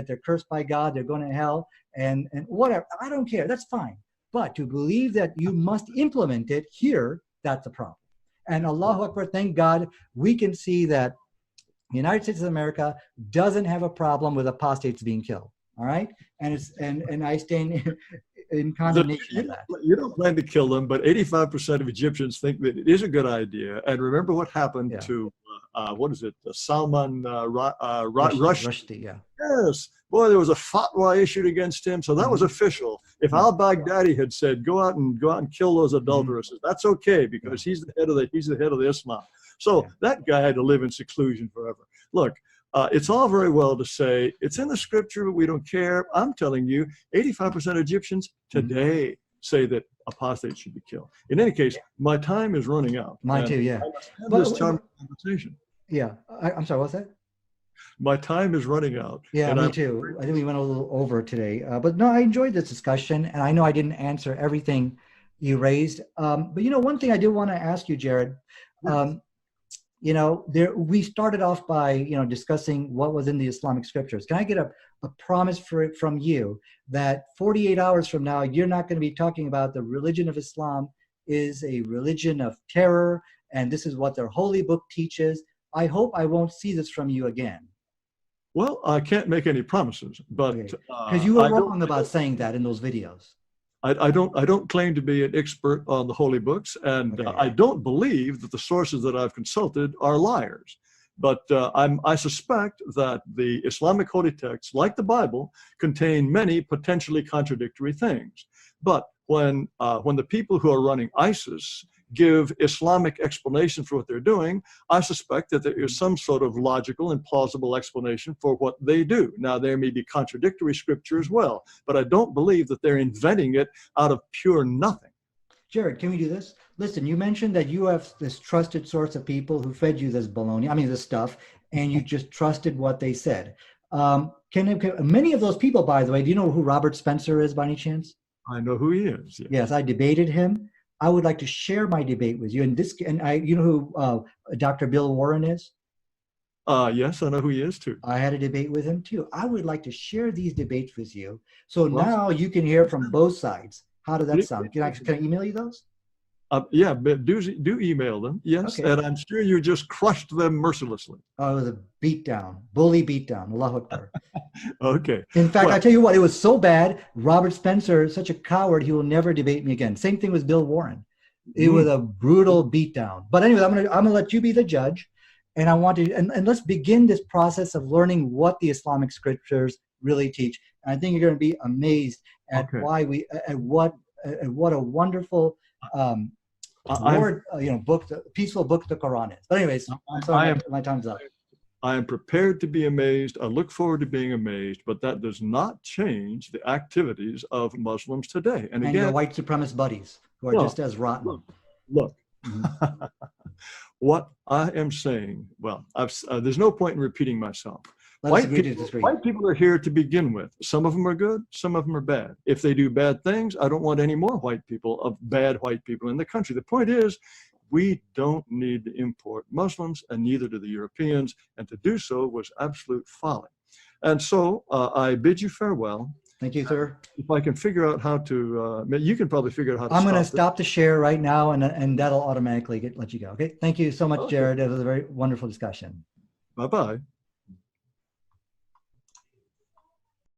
they're cursed by God, they're going to hell, and whatever. I don't care. That's fine. But to believe that you must implement it here, that's a problem. And Allahu Akbar, thank God, we can see that the United States of America doesn't have a problem with apostates being killed. All right? And I stand in condemnation of that. You don't plan to kill them, but 85% of Egyptians think that it is a good idea. And remember what happened to, Salman Rushdie. Yeah. Yes. Boy, there was a fatwa issued against him, so that was official. If al-Baghdadi had said, go out and kill those adulteresses, that's okay, because he's the head of the Islam. So that guy had to live in seclusion forever. Look, it's all very well to say, it's in the scripture, but we don't care. I'm telling you, 85% of Egyptians today say that apostates should be killed. In any case, my time is running out. Mine too, yeah. This charming conversation. Yeah. I'm sorry, what's that? My time is running out. Yeah, me too. I think we went a little over today. But no, I enjoyed this discussion, and I know I didn't answer everything you raised. But, one thing I do want to ask you, Jared, we started off by, discussing what was in the Islamic scriptures. Can I get a promise from you that 48 hours from now, you're not going to be talking about the religion of Islam is a religion of terror, and this is what their holy book teaches? I hope I won't see this from you again. Well, I can't make any promises, but because you were wrong about saying that in those videos. I don't claim to be an expert on the holy books, and Okay. I don't believe that the sources that I've consulted are liars. But I suspect that the Islamic holy texts, like the Bible, contain many potentially contradictory things. But when the people who are running ISIS give Islamic explanation for what they're doing, I suspect that there is some sort of logical and plausible explanation for what they do. Now, there may be contradictory scripture as well, but I don't believe that they're inventing it out of pure nothing. Jared, can we do this? Listen, you mentioned that you have this trusted source of people who fed you this baloney, this stuff, and you just trusted what they said. Can many of those people, by the way, do you know who Robert Spencer is by any chance? I know who he is. Yeah. Yes, I debated him. I would like to share my debate with you. You know who Dr. Bill Warren is? Yes, I know who he is too. I had a debate with him too. I would like to share these debates with you. So now you can hear from both sides. How does that sound? Can I email you those? Yeah, but do email them. Yes, Okay. and I'm sure you just crushed them mercilessly. Oh, it was a beatdown, bully beatdown. Allahu Akbar. Okay. In fact, I tell you what, it was so bad. Robert Spencer, such a coward, he will never debate me again. Same thing with Bill Warren. It was a brutal beatdown. But anyway, I'm gonna let you be the judge, and I want to and let's begin this process of learning what the Islamic scriptures really teach. And I think you're going to be amazed at what a wonderful peaceful book the Quran is. But anyways, I'm sorry, my time's up. I am prepared to be amazed. I look forward to being amazed, but that does not change the activities of Muslims today. And again, your white supremacist buddies who are just as rotten. Look. What I am saying, there's no point in repeating myself. White people are here to begin with. Some of them are good, some of them are bad. If they do bad things, I don't want any more bad white people in the country. The point is, we don't need to import Muslims, and neither do the Europeans, and to do so was absolute folly. And so I bid you farewell. Thank you, sir. If I can figure out how to, you can probably figure out how to I'm going to stop the share right now, and that'll automatically let you go. Okay. Thank you so much, Jared. It was a very wonderful discussion. Bye-bye.